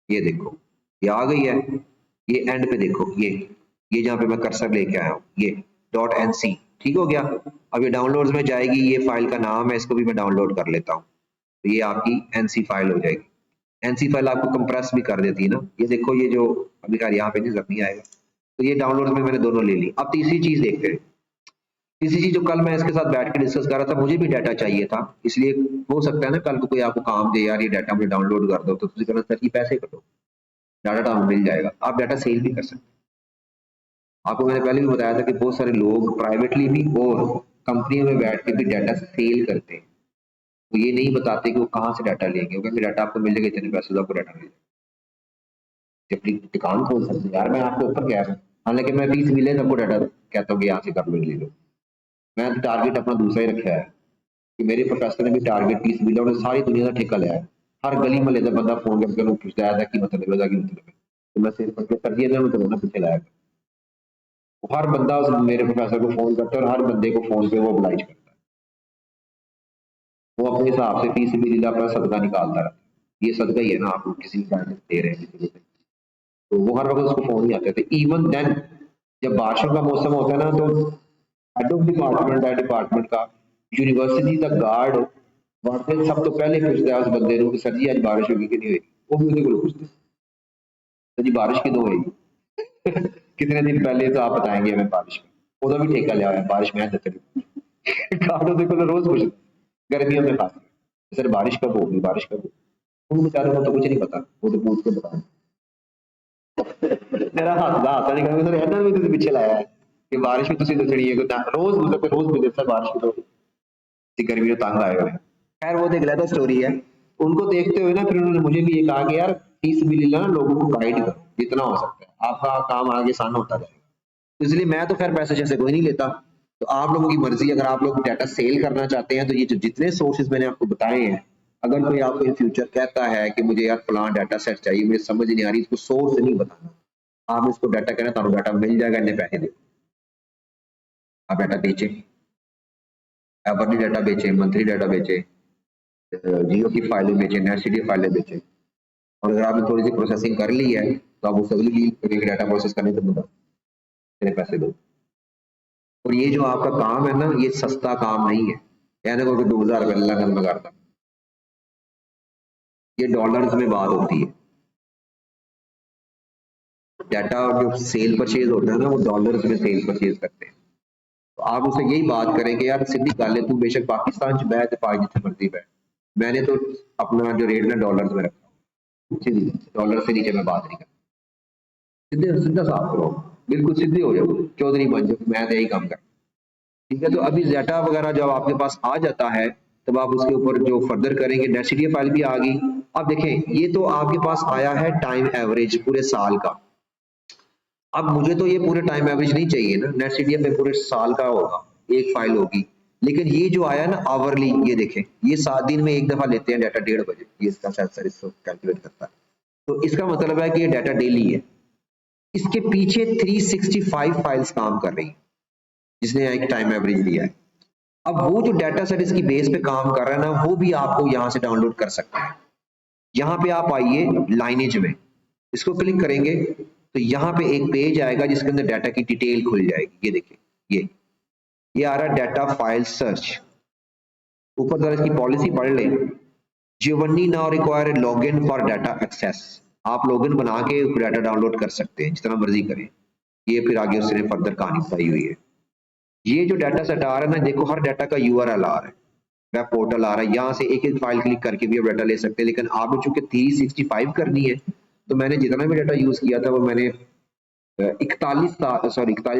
ये देखो ये आ गई है, ये एंड पे देखो, ये जहां पे मैं कर्सर लेके आया हूँ, ये डॉट एनसी, ठीक हो गया। अब ये डाउनलोड्स में जाएगी, ये फाइल का नाम है, इसको भी मैं डाउनलोड कर लेता हूँ, तो ये आपकी एनसी फाइल हो जाएगी। एनसी फाइल आपको कंप्रेस भी कर देती है ना, ये देखो, ये जो अभी यार यहाँ पे नहीं आएगा, तो ये डाउनलोड में मैंने दोनों ले ली। अब तीसरी चीज देखते हैं, तीसरी चीज जो कल मैं इसके साथ बैठ के डिस्कस कर रहा था, मुझे भी डाटा चाहिए था, इसलिए हो सकता है ना कल को कोई आपको काम दे, यार ये डाटा मुझे डाउनलोड कर दो, तो तुझे करना सर की पैसे कटो, डाटा मिल जाएगा, आप डाटा सेल भी कर सकते हैं। आपको मैंने पहले भी बताया था कि बहुत सारे लोग प्राइवेटली भी और कंपनियों में बैठ के भी डाटा सेल करते हैं, वो ये नहीं बताते कि वो कहाँ से डाटा लेंगे, वो कहते डाटा आपको मिल जाएगा इतने पैसे, आपको डाटा मिल जाएगा, अपनी दुकान खोल सकते हैं। यार मैं आपको ऊपर कह रहा हूँ, हालांकि मैं 20 मिलियन आपको डाटा कहता हूँ कि यहाँ से कर लो, ले लो, मैं टारगेट अपना दूसरा ही रखा है। कि मेरे प्रोफेसर ने भी टारगेट की बिल उन्हें सारी दुनिया का ठेका लिया है। हर गली महल्ले का बंदा फोन करके उन्हें पूछता है कि मतलब है कि मतलब है, तो मैं सिर्फ कर दिया मतलब उन्हें पीछे लाया। हर बंदा मेरे प्रोफेसर को फोन करता है और हर बंदे को फोन पे वो oblige करता है। वो अपने हिसाब से फीस भी अपना सदका निकालता रहता है। ये सदका ही है ना, आप किसी को दे रहे हैं किसी को, तो वो हर वक्त उसको फोन नहीं आते थे। इवन देन जब बारिशों का मौसम होता है ना, तो हेड ऑफ डिपार्टमेंट है डिपार्टमेंट का, यूनिवर्सिटी का गार्ड वाकई सब तो पहले पूछता है उस बंदे को कि सर जी आज बारिश होगी कि नहीं हुई। वो भी उन्हीं को पूछते सर जी बारिश क्यों हुई कितने दिन पहले तो आप बताएंगे हमें बारिश में, उधर भी ठेका लिया हुआ है बारिश में देते गार्डों से तो रोज पूछते गर्मियों में खास, सर बारिश कब होगी बारिश कब होगी। उन बेचारों को तो कुछ नहीं पता, वो तो पूछ के बता मेरा हाथ नहीं कर सर ऐसा भी तुझे पीछे लाया है कि बारिश में तुझे दसनी है रोज मतलब रोज मिले सर बारिश की तो गर्मी में तंग आएगा। खैर वो देख लेता स्टोरी है। उनको देखते हुए ना फिर उन्होंने मुझे भी ये कहा कि यार फीस भी लेना, लोगों को गाइड करो जितना हो सकता है, आपका काम आगे आसान होता जाएगा। तो इसलिए मैं तो खैर पैसे जैसे कोई नहीं लेता, तो आप लोगों की मर्जी। अगर आप लोग डाटा सेल करना चाहते हैं तो ये जो जितने सोर्सेज मैंने आपको बताए हैं, अगर कोई आपको इन फ्यूचर कहता है कि मुझे यार फलां डाटा सेट चाहिए, मुझे समझ नहीं आ रही, इसको सोर्स नहीं बताना, आप इसको डाटा कहना तो डाटा मिल जाएगा, इतने पैसे दे आप डाटा बेचे, एवरली डाटा बेचे, मंथली डाटा बेचे, जियो की फाइलें बेचे, नेटसीडी फाइलें बेचे, और अगर आपने थोड़ी सी प्रोसेसिंग कर ली है तो आप उस अगली डाटा प्रोसेस करने के बाद मेरे पैसे दो। और ये जो आपका काम है ना, ये सस्ता काम नहीं है, यानी कोई 2000 रुपये अल्लाह में करता, ये डॉलर्स में बात होती है। डाटा जो सेल परचेज होता है ना, वो डॉलर्स में सेल परचेज करते हैं। तो आप उससे यही बात करें कि यार सीधी गल है, तू बेशक पाकिस्तान च बैठ पा जिथे मर्जी बैठ, मैंने तो अपना जो रेट ना डॉलर्स में रखा, सीधी डॉलर से नीचे मैं बात नहीं करता, सीधे सीधा साफ करो, बिल्कुल सीधे हो जाओ, चौधरी बन जाओ, मैं तो यही काम कर। ठीक है, तो अभी डाटा वगैरह जब आपके पास आ जाता है तब आप उसके ऊपर जो फर्दर करेंगे, नेटसीडी फाइल भी आ गई। अब देखें ये तो आपके पास आया है टाइम एवरेज पूरे साल का। अब मुझे तो ये पूरे टाइम एवरेज नहीं चाहिए ना, नेटसीडी में पूरे साल का होगा, एक फाइल होगी। लेकिन ये जो आया ना आवरली, ये देखें, ये 7 दिन में एक दफा लेते हैं डाटा 1:30 बजे, ये इसका सेंसर इसको कैलकुलेट करता है। तो इसका मतलब है कि ये डाटा डेली है। इसके पीछे 365 फाइल्स काम कर रही है, जिसने एक टाइम एवरेज दिया है। अब वो जो डाटा सेट इसकी बेस पे काम कर रहा है ना, वो भी आपको यहाँ से डाउनलोड कर सकते हैं। यहाँ पे आप आइए लाइनेज में, इसको क्लिक करेंगे तो यहाँ पे एक पेज आएगा जिसके अंदर डाटा की डिटेल खुल जाएगी। ये देखिए, ये आ रहा है डाटा फाइल सर्च, ऊपर जरा इसकी पॉलिसी पढ़ लें। Giovanni now require login for data access, आप लॉगिन बना के डाटा डाउनलोड कर सकते हैं जितना मर्जी करें। ये फिर आगे उसने फर्दर कहानी बताई हुई है। ये जो डाटा सेट आ रहा है ना, देखो हर डाटा का यूआरएल आ रहा है, वेब पोर्टल आ रहा है, यहाँ से एक एक फाइल क्लिक करके भी आप डाटा ले सकते हैं। लेकिन आपने चूंकि 365 करनी है, तो मैंने जितना भी डाटा यूज किया था वो मैंने 41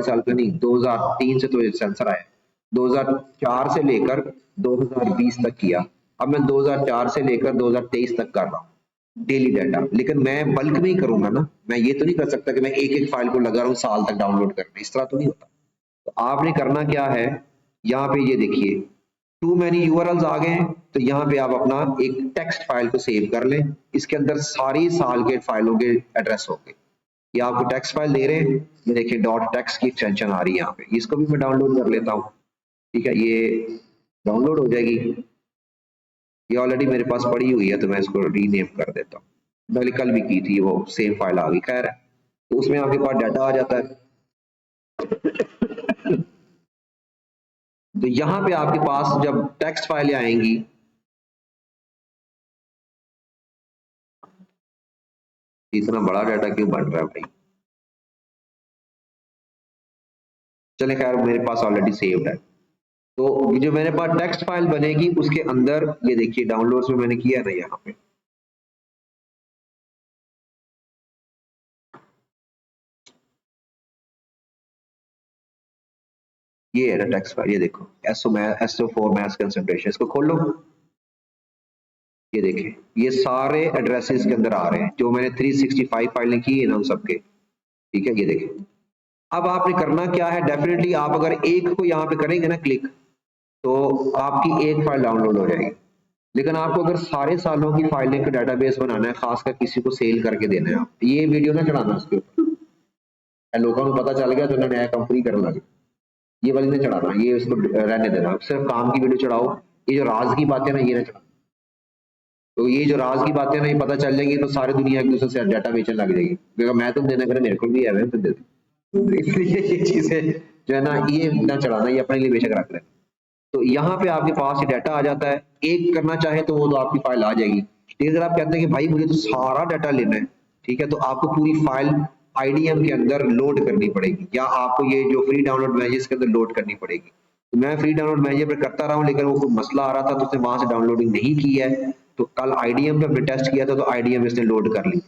साल का नहीं, 2003 से तो सेंसर आया, 2004 से लेकर 2020 तक किया। अब मैं 2004 से लेकर 2023 तक कर रहा हूँ डेली डाटा। लेकिन मैं बल्क में ही करूंगा ना, मैं ये तो नहीं कर सकता कि मैं एक एक फाइल को लगा रहा हूँ साल तक डाउनलोड करने, इस तरह तो नहीं होता। तो आपने करना क्या है, यहाँ पे ये देखिए टू मैनी यूआरएल्स आ गए हैं, तो यहाँ पे आप अपना एक टेक्स्ट फाइल को सेव कर लें, इसके अंदर सारी साल के फाइलों के एड्रेस होंगे। ये आपको टेक्स्ट फाइल दे रहे हैं, ये देखिए डॉट टेक्स्ट की एक्सटेंशन आ रही है यहाँ पे, इसको भी मैं डाउनलोड कर लेता हूँ। ठीक है, ये डाउनलोड हो जाएगी, ये ऑलरेडी मेरे पास पड़ी हुई है, तो मैं इसको रीनेम कर देता हूँ। मैंने कल भी की थी, वो सेम फाइल आ गई। खैर, तो उसमें आपके पास डाटा आ जाता है। तो यहाँ पे आपके पास जब टेक्स्ट फाइलें आएंगी, इतना बड़ा डाटा क्यों बन रहा है भाई, चले खैर मेरे पास ऑलरेडी सेव्ड है। तो जो मेरे पास टेक्स्ट फाइल बनेगी उसके अंदर ये देखिए डाउनलोड्स में मैंने किया था, यहाँ पे ये है ना टेक्स्ट फाइल, ये देखो SO4 मैथ्स कंसंट्रेशन, इसको खोलो, ये देखें ये सारे एड्रेसेस के अंदर आ रहे हैं जो मैंने 365 फाइलें की है ना उन सबके। ठीक है, ये देखें। अब आपने करना क्या है, डेफिनेटली आप अगर एक को यहाँ पे करेंगे ना क्लिक, तो आपकी एक फाइल डाउनलोड हो जाएगी। लेकिन आपको अगर सारे सालों की फाइलें का डाटाबेस बनाना है, खासकर किसी को सेल करके देना है, ये वीडियो ना चढ़ाना उसके ऊपर, लोगों को पता चल गया तो उन्होंने कंपनी करने लगे, ये वाली नहीं चढ़ाना, ये उसको रहने देना, सिर्फ काम की वीडियो चढ़ाओ। ये जो राज की बातें ना ये ना चढ़ाओ, तो ये जो राज की बातें ना ये पता चल जाएंगी तो सारी दुनिया एक दूसरे से डाटा बेचने लग जाएगी, क्योंकि मैं तुम देना करे मेरे को भी है तो दे दो। इसलिए ये चीजें जो है ना ये ना चढ़ाना, ये अपने लिए बेशक रख लेना। तो यहाँ पे आपके पास ये डाटा आ जाता है, एक करना चाहे तो वो तो आपकी फाइल आ जाएगी। लेकिन अगर आप कहते हैं कि भाई मुझे तो सारा डाटा लेना है, ठीक है, तो आपको पूरी फाइल आईडीएम के अंदर लोड करनी पड़ेगी, या आपको ये जो फ्री डाउनलोड मैनेजर के अंदर लोड करनी पड़ेगी। तो मैं फ्री डाउनलोड मैनेजर पर करता रहा हूँ, लेकिन वो कोई मसला आ रहा था तो उसने वहां से डाउनलोडिंग नहीं की है, तो कल आईडीएम पे हमने टेस्ट किया था तो आईडीएम इसने लोड कर ली।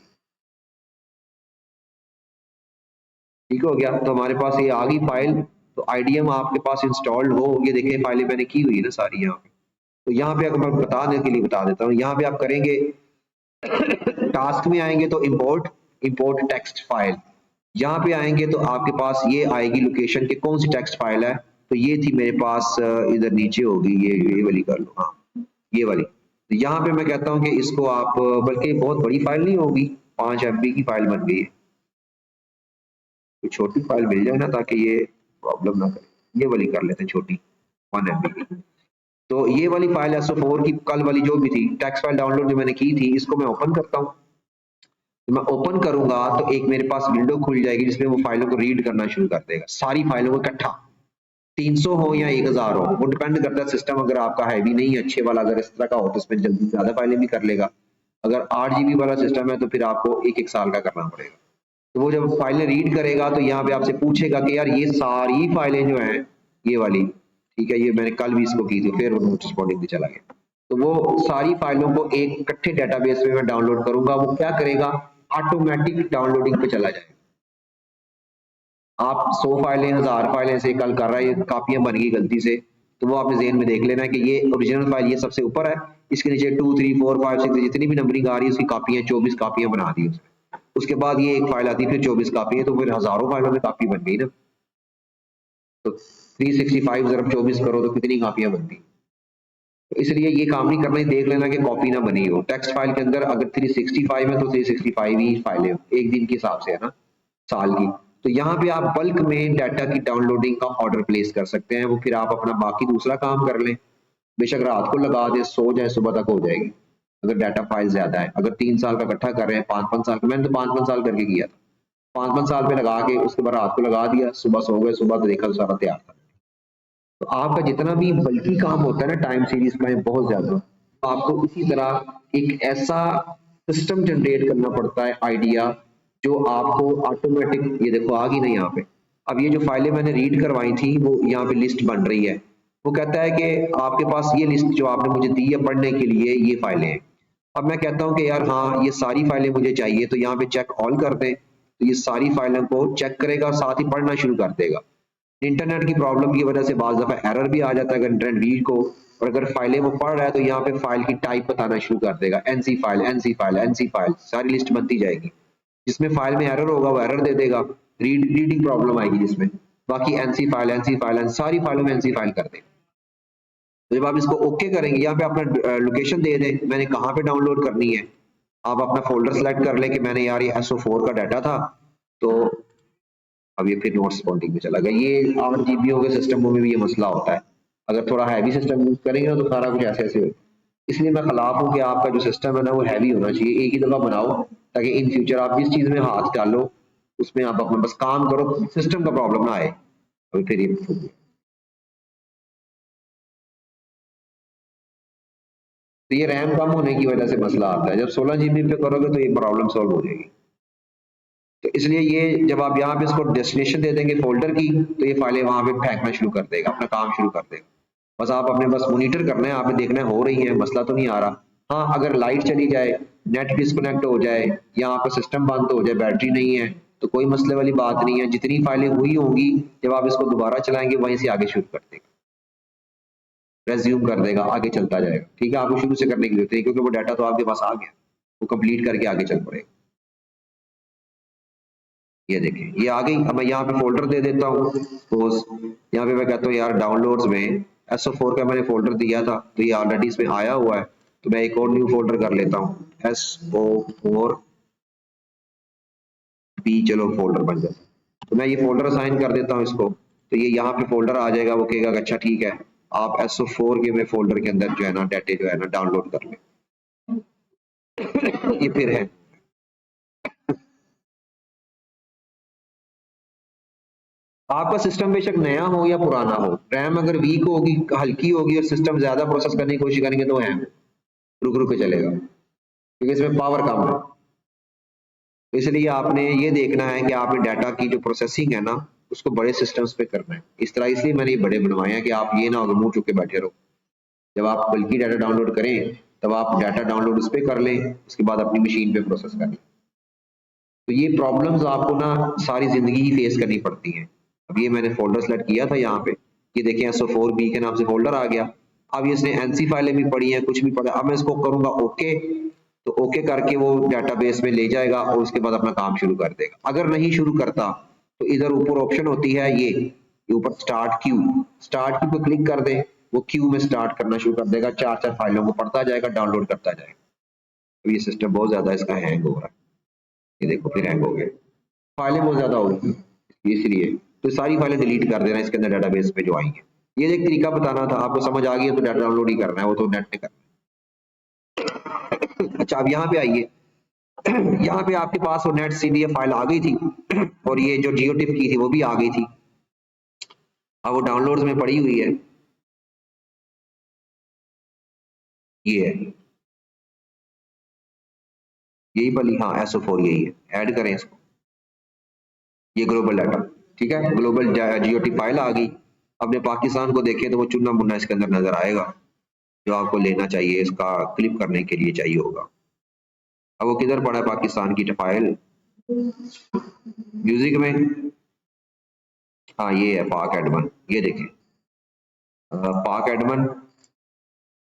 ठीक हो गया, तो हमारे पास ये आ गई फाइल, तो आईडीएम आपके पास इंस्टॉल्ड हो, ये देखिए फाइलें मैंने की हुई है ना सारी यहाँ पे। तो यहाँ पे अगर मैं बताने के लिए बता देता हूँ, यहाँ पे आप करेंगे टास्क में आएंगे तो इंपोर्ट, इंपोर्ट टेक्स्ट फाइल, यहाँ पे आएंगे तो आपके पास ये आएगी लोकेशन के कौन सी टेक्स्ट फाइल है। तो ये थी मेरे पास, इधर नीचे होगी, ये वाली कर लो, हाँ ये वाली। तो यहाँ पे मैं कहता हूँ कि इसको आप, बल्कि बहुत बड़ी फाइल नहीं होगी, 5 MB की फाइल बन गई है, तो छोटी फाइल मिल जाए ना ताकि ये प्रॉब्लम ना करे, ये वाली कर लेते हैं छोटी 1 MB की। तो ये वाली फाइल SO4 की कल वाली जो भी थी टेक्स्ट फाइल डाउनलोड जो मैंने की थी, इसको मैं ओपन करता हूँ। तो मैं ओपन करूंगा तो एक मेरे पास विंडो खुल जाएगी जिसमें वो फाइलों को रीड करना शुरू कर देगा, सारी फाइलों को इकट्ठा, 300 हो या 1000 हो, वो डिपेंड करता है सिस्टम अगर आपका हैवी नहीं है अच्छे वाला, अगर इस तरह का हो तो इसमें जल्दी ज्यादा फाइलें भी कर लेगा। अगर 8 GB वाला सिस्टम है तो फिर आपको एक साल का करना पड़ेगा। तो वो जब फाइलें रीड करेगा तो यहाँ पे आपसे पूछेगा कि यार ये सारी फाइलें जो हैं ये वाली, ठीक है, ये मैंने कल भी इसको की थी, फिर वो नोट रिस्पॉन्डिंग भी चला गया। तो वो सारी फाइलों को एक इकट्ठे डेटाबेस में मैं डाउनलोड करूंगा, वो क्या करेगा, ऑटोमेटिक डाउनलोडिंग पे चला जाएगा। आप 100 फाइलें 1000 फाइलें से कल कर रहे हैं, कापियां बन गई गलती से, तो वो आपने जेहन में देख लेना है कि ये ओरिजिनल फाइल ये सबसे ऊपर है, इसके नीचे 2 3 4 5 6 जितनी भी नंबरिंग आ रही है उसकी कापियां 24 कापियां बना दी उसने। उसके बाद ये एक फाइल आती है फिर 24 कापी है, तो फिर हजारों फाइलों में कापी बन गई ना। तो 365 ज़रब 24 करो तो कितनी कापियां बनती। तो इसलिए ये काम नहीं करना, देख लेना कि कॉपी ना बनी हो। टेक्स्ट फाइल के अंदर अगर 365 है तो 365 ही फाइलें एक दिन के हिसाब से है ना, साल की। तो यहाँ पे आप बल्क में डाटा की डाउनलोडिंग का ऑर्डर प्लेस कर सकते हैं, वो फिर आप अपना बाकी दूसरा काम कर लें, बेशक रात को लगा दे, सो जाए, सुबह तक हो जाएगी। अगर डाटा फाइल ज्यादा है, अगर 3 साल का इकट्ठा कर रहे हैं, 5-5 साल का, मैंने तो 5-5 साल करके किया था, 5-5 साल पे लगा के उसके बाद रात को लगा दिया, सुबह सो गए, सुबह तो देखा तो सारा तैयार था। तो आपका जितना भी बल्कि काम होता है ना टाइम सीरीज का, बहुत ज्यादा, तो आपको इसी तरह एक ऐसा सिस्टम जनरेट करना पड़ता है, आइडिया, जो आपको ऑटोमेटिक, ये देखो आ गई ना यहाँ पे। अब ये जो फाइलें मैंने रीड करवाई थी वो यहाँ पे लिस्ट बन रही है, वो कहता है कि आपके पास ये लिस्ट जो आपने मुझे दी है पढ़ने के लिए ये फाइलें हैं। अब मैं कहता हूँ कि यार हाँ ये सारी फाइलें मुझे चाहिए, तो यहाँ पे चेक ऑल कर दें, तो ये सारी फाइलों को चेक करेगा और साथ ही पढ़ना शुरू कर देगा। इंटरनेट की प्रॉब्लम की वजह से बाज दफा एरर भी आ जाता है अगर इंटरनेट वीक हो, और अगर फाइलें वो पढ़ रहा है तो यहाँ पे फाइल की टाइप बताना शुरू कर देगा, NC file, NC file, NC file, सारी लिस्ट बनती जाएगी। जिसमें फाइल में एरर होगा वो एरर दे देगा, रीडिंग प्रॉब्लम आएगी जिसमें, बाकी एनसी फाइल, एनसी फाइल, सारी फाइलों में एनसी फाइल कर देगा। तो जब आप इसको ओके करेंगे, यहाँ पे अपना लोकेशन दे दें मैंने कहाँ पे डाउनलोड करनी है, आप अपना फोल्डर सेलेक्ट कर लें कि मैंने यार ये SO4 का डाटा था, तो अब ये फिर नोट रिस्पॉन्डिंग में चला गया। ये 8 GB के सिस्टमों में भी ये मसला होता है, अगर थोड़ा हैवी सिस्टम यूज करेंगे ना तो सारा कुछ ऐसे ऐसे हो। इसलिए मैं खिलाफ हूँ कि आपका जो सिस्टम है ना वो हैवी होना चाहिए, एक ही दफा बनाओ, ताकि इन फ्यूचर आप जिस चीज में हाथ डालो उसमें आप अपना बस काम करो, सिस्टम का प्रॉब्लम ना आए। अभी फिर ये तो ये रैम कम होने की वजह से मसला आता है, जब 16 GB पे करोगे तो ये प्रॉब्लम सॉल्व हो जाएगी। तो इसलिए ये जब आप यहाँ पे इसको डेस्टिनेशन दे देंगे फोल्डर की, तो ये फाइलें वहां पे फेंकना शुरू कर देगा, अपना काम शुरू कर देगा। बस आप अपने बस मॉनिटर करना है, आपने देखना है हो रही है, मसला तो नहीं आ रहा। हाँ अगर लाइट चली जाए, नेट डिस्कनेक्ट हो जाए, या आपका सिस्टम बंद हो जाए, बैटरी नहीं है, तो कोई मसले वाली बात नहीं है, जितनी फाइलें हुई होंगी जब आप इसको दोबारा चलाएंगे वहीं से आगे शुरू कर देगा, रेज्यूम कर देगा, आगे चलता जाएगा। ठीक है, आपको शुरू से करने की जरूरत है क्योंकि वो डाटा तो आपके पास आ गया, वो कंप्लीट करके आगे चल पड़ेगा। ये देखिए ये आ गई। अब मैं यहाँ पे फोल्डर दे देता हूँ सपोज, यहाँ पे मैं कहता हूँ यार डाउनलोड्स में SO4 का मैंने फोल्डर दिया था, तो ये ऑलरेडी इसमें आया हुआ है, तो मैं एक और न्यू फोल्डर कर लेता हूँ, SO4 B, चलो फोल्डर बन जाए। तो मैं ये फोल्डर असाइन कर देता हूँ इसको, तो ये यहाँ पे फोल्डर आ जाएगा, वो कहेगा अच्छा ठीक है, आप SO4 के में फोल्डर के अंदर जो है ना डाटा जो है ना डाउनलोड कर लें। ये फिर है, आपका सिस्टम बेशक नया हो या पुराना हो, रैम अगर वीक होगी, हल्की होगी और सिस्टम ज्यादा प्रोसेस करने की कोशिश करेंगे तो हैंग रुक रुक के चलेगा, क्योंकि इसमें पावर कम है। इसलिए आपने ये देखना है कि आपने डाटा की जो प्रोसेसिंग है ना उसको बड़े सिस्टम्स पे करना है। इस तरह इसलिए मैंने ये बड़े बनवाए हैं कि आप ये ना हो मुंह चुके बैठे रहो, जब आप बल्कि डाटा डाउनलोड करें तब आप डाटा डाउनलोड उस पर कर लें, उसके बाद अपनी मशीन पे प्रोसेस कर लें। तो ये प्रॉब्लम्स आपको ना सारी जिंदगी ही फेस करनी पड़ती हैं। अब ये मैंने फोल्डर सेलेक्ट किया था यहाँ पे, ये देखिए SO4B के नाम से फोल्डर आ गया। अब इसने NC फाइलें भी पड़ी हैं, कुछ भी पड़ा, अब मैं इसको करूंगा ओके, तो ओके करके वो डाटाबेस में ले जाएगा और उसके बाद अपना काम शुरू कर देगा। अगर नहीं शुरू करता तो इधर ऊपर ऑप्शन होती है ये ऊपर स्टार्ट क्यू पे क्लिक कर दे, वो क्यू में स्टार्ट करना शुरू कर देगा, चार चार फाइलों को पढ़ता जाएगा, डाउनलोड करता जाएगा। तो ये सिस्टम बहुत ज्यादा इसका हैंग हो रहा है, ये देखो फिर हैंग हो गया, फाइलें बहुत ज्यादा होगी इसलिए। तो सारी फाइलें डिलीट कर देना इसके अंदर डाटाबेस पे जो आई है। ये एक तरीका बताना था, आपको समझ आ गई है तो डाटा डाउनलोड ही करना है, वो तो नेट पे करना है। अच्छा अब यहाँ पे आइए, यहाँ पे आपके पास वो नेट CDF फाइल आ गई थी और ये जो जियोटिप की थी वो भी आ गई थी, अब वो डाउनलोड्स में पड़ी हुई है, ये है यही वाली, हाँ SO4 यही है, ऐड करें इसको, ये ग्लोबल डाटा, ठीक है, ग्लोबल जियोटिप फाइल आ गई। अपने पाकिस्तान को देखें तो वो चुना मुन्ना इसके अंदर नजर आएगा, जो आपको लेना चाहिए, इसका क्लिप करने के लिए चाहिए होगा। अब वो किधर पड़ा है पाकिस्तान की फाइल, म्यूजिक में, हाँ ये है पाक एडमन, ये देखिए पाक एडमन,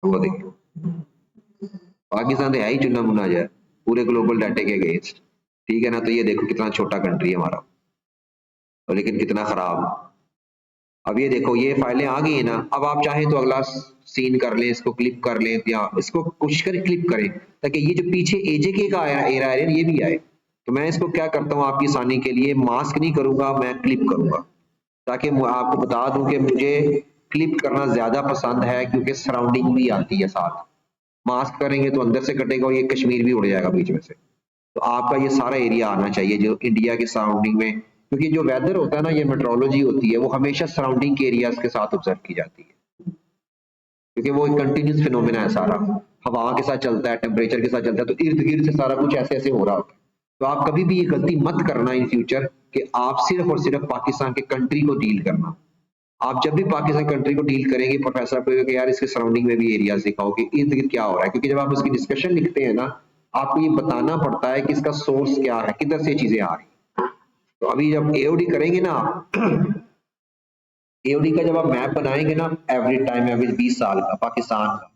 वो देखिए पाकिस्तान तो है ही चुना मुन्ना जो है पूरे ग्लोबल डाटे के अगेंस्ट, ठीक है ना। तो ये देखो कितना छोटा कंट्री है हमारा, और लेकिन कितना खराब। अब ये देखो ये फाइलें आ गई है ना, अब आप चाहें तो अगला सीन कर लें, इसको क्लिप कर लें या इसको कोशिश करें क्लिप करें, ताकि ये जो पीछे AJK का एरा है ये भी आए। तो मैं इसको क्या करता हूँ आपकी आसानी के लिए, मास्क नहीं करूंगा, मैं क्लिप करूंगा, ताकि आपको बता दूं कि मुझे क्लिप करना ज्यादा पसंद है, क्योंकि सराउंडिंग भी आती है साथ। मास्क करेंगे तो अंदर से कटेगा और ये कश्मीर भी उड़ जाएगा बीच में से। तो आपका ये सारा एरिया आना चाहिए जो इंडिया के सराउंडिंग में, क्योंकि जो वेदर होता है ना, ये मेट्रोलॉजी होती है, वो हमेशा सराउंडिंग के एरियाज के साथ ऑब्जर्व की जाती है, क्योंकि वो एक कंटिन्यूस फिनोमेना है सारा, हवा के साथ चलता है, टेम्परेचर के साथ चलता है, तो इर्द गिर्द से सारा कुछ ऐसे ऐसे हो रहा होता है। तो आप कभी भी ये गलती मत करना इन फ्यूचर कि आप सिर्फ और सिर्फ पाकिस्तान के कंट्री को डील करना। आप जब भी पाकिस्तान कंट्री को डील करेंगे, प्रोफेसर को यार इसके सराउंडिंग में भी एरियाज दिखाओ कि इर्द गिर्द क्या हो रहा है, क्योंकि जब आप इसकी डिस्कशन लिखते हैं ना, आपको ये बताना पड़ता है कि इसका सोर्स क्या है, किधर से चीजें आ रही। तो अभी जब AOD करेंगे ना, AOD का जब आप मैप बनाएंगे ना, एवरेज टाइम एवरेज 20 साल का पाकिस्तान का,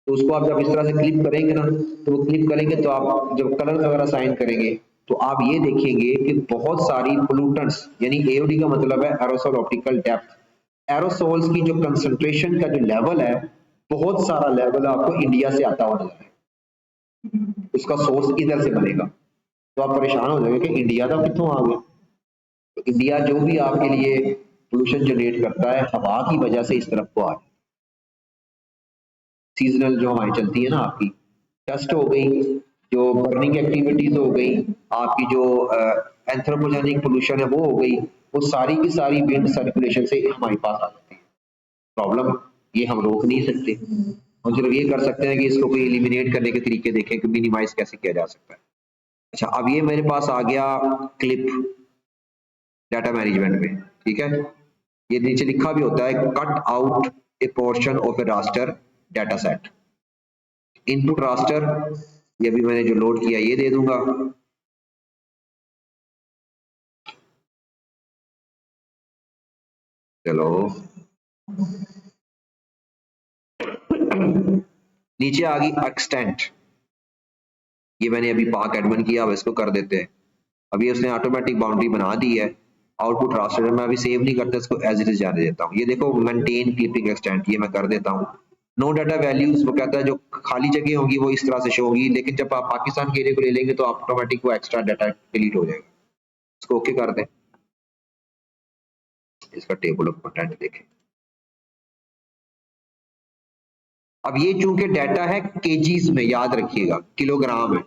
तो उसको आप जब इस तरह से क्लिप करेंगे ना, तो वो क्लिप करेंगे तो आप जब कलर वगैरह साइन करेंगे तो आप ये देखेंगे कि बहुत सारी पोल्यूटेंट्स, यानी AOD का मतलब है एरोसोल ऑप्टिकल डेप्थ, एरोसोल्स की जो कंसंट्रेशन का जो लेवल है, बहुत सारा लेवल आपको इंडिया से आता हुआ नजर है, उसका सोर्स इधर से बनेगा। तो आप परेशान हो जाएंगे कि इंडिया का कितों आ गया। तो इंडिया जो भी आपके लिए पोल्यूशन जनरेट करता है, हवा की वजह से इस तरफ को आ, सीजनल जो हमारी चलती है ना आपकी डस्ट हो गई, जो बर्निंग एक्टिविटीज हो गई, आपकी जो एंथ्रोपोजेनिक पोल्यूशन है वो हो गई, वो सारी की सारी विंड सर्कुलेशन से हमारे पास आ जाती है। प्रॉब्लम ये हम रोक नहीं सकते, हम सिर्फ ये कर सकते हैं कि इसको कोई एलिमिनेट करने के तरीके देखें कि मिनिमाइज कैसे किया जा सकता है। अच्छा अब ये मेरे पास आ गया क्लिप डाटा मैनेजमेंट में, ठीक है, ये नीचे लिखा भी होता है cut out A portion of A raster data set, input raster, ये भी मैंने जो लोड किया ये दे दूंगा, चलो नीचे आ गई एक्सटेंट, ये मैंने अभी पाक एडमन किया, अब इसको कर देते हैं। अभी उसने ऑटोमेटिक बाउंड्री बना दी है, आउटपुट रास्टर मैं अभी सेव नहीं करता, इसको एज इट इज जाने देता हूँ। ये देखो मेंटेन क्लिपिंग एक्सटेंट, ये मैं कर देता हूँ। नो डाटा वैल्यूज, वो कहता है जो खाली जगह होगी वो इस तरह से शो होगी, लेकिन जब आप पाकिस्तान के एरिया को ले लेंगे तो ऑटोमेटिक वो एक्स्ट्रा डाटा डिलीट हो जाएगा। इसको ओके कर दें। इसका टेबल ऑफ कंटेंट देखें। अब ये चूंकि डाटा है केजीज में, याद रखिएगा किलोग्राम है,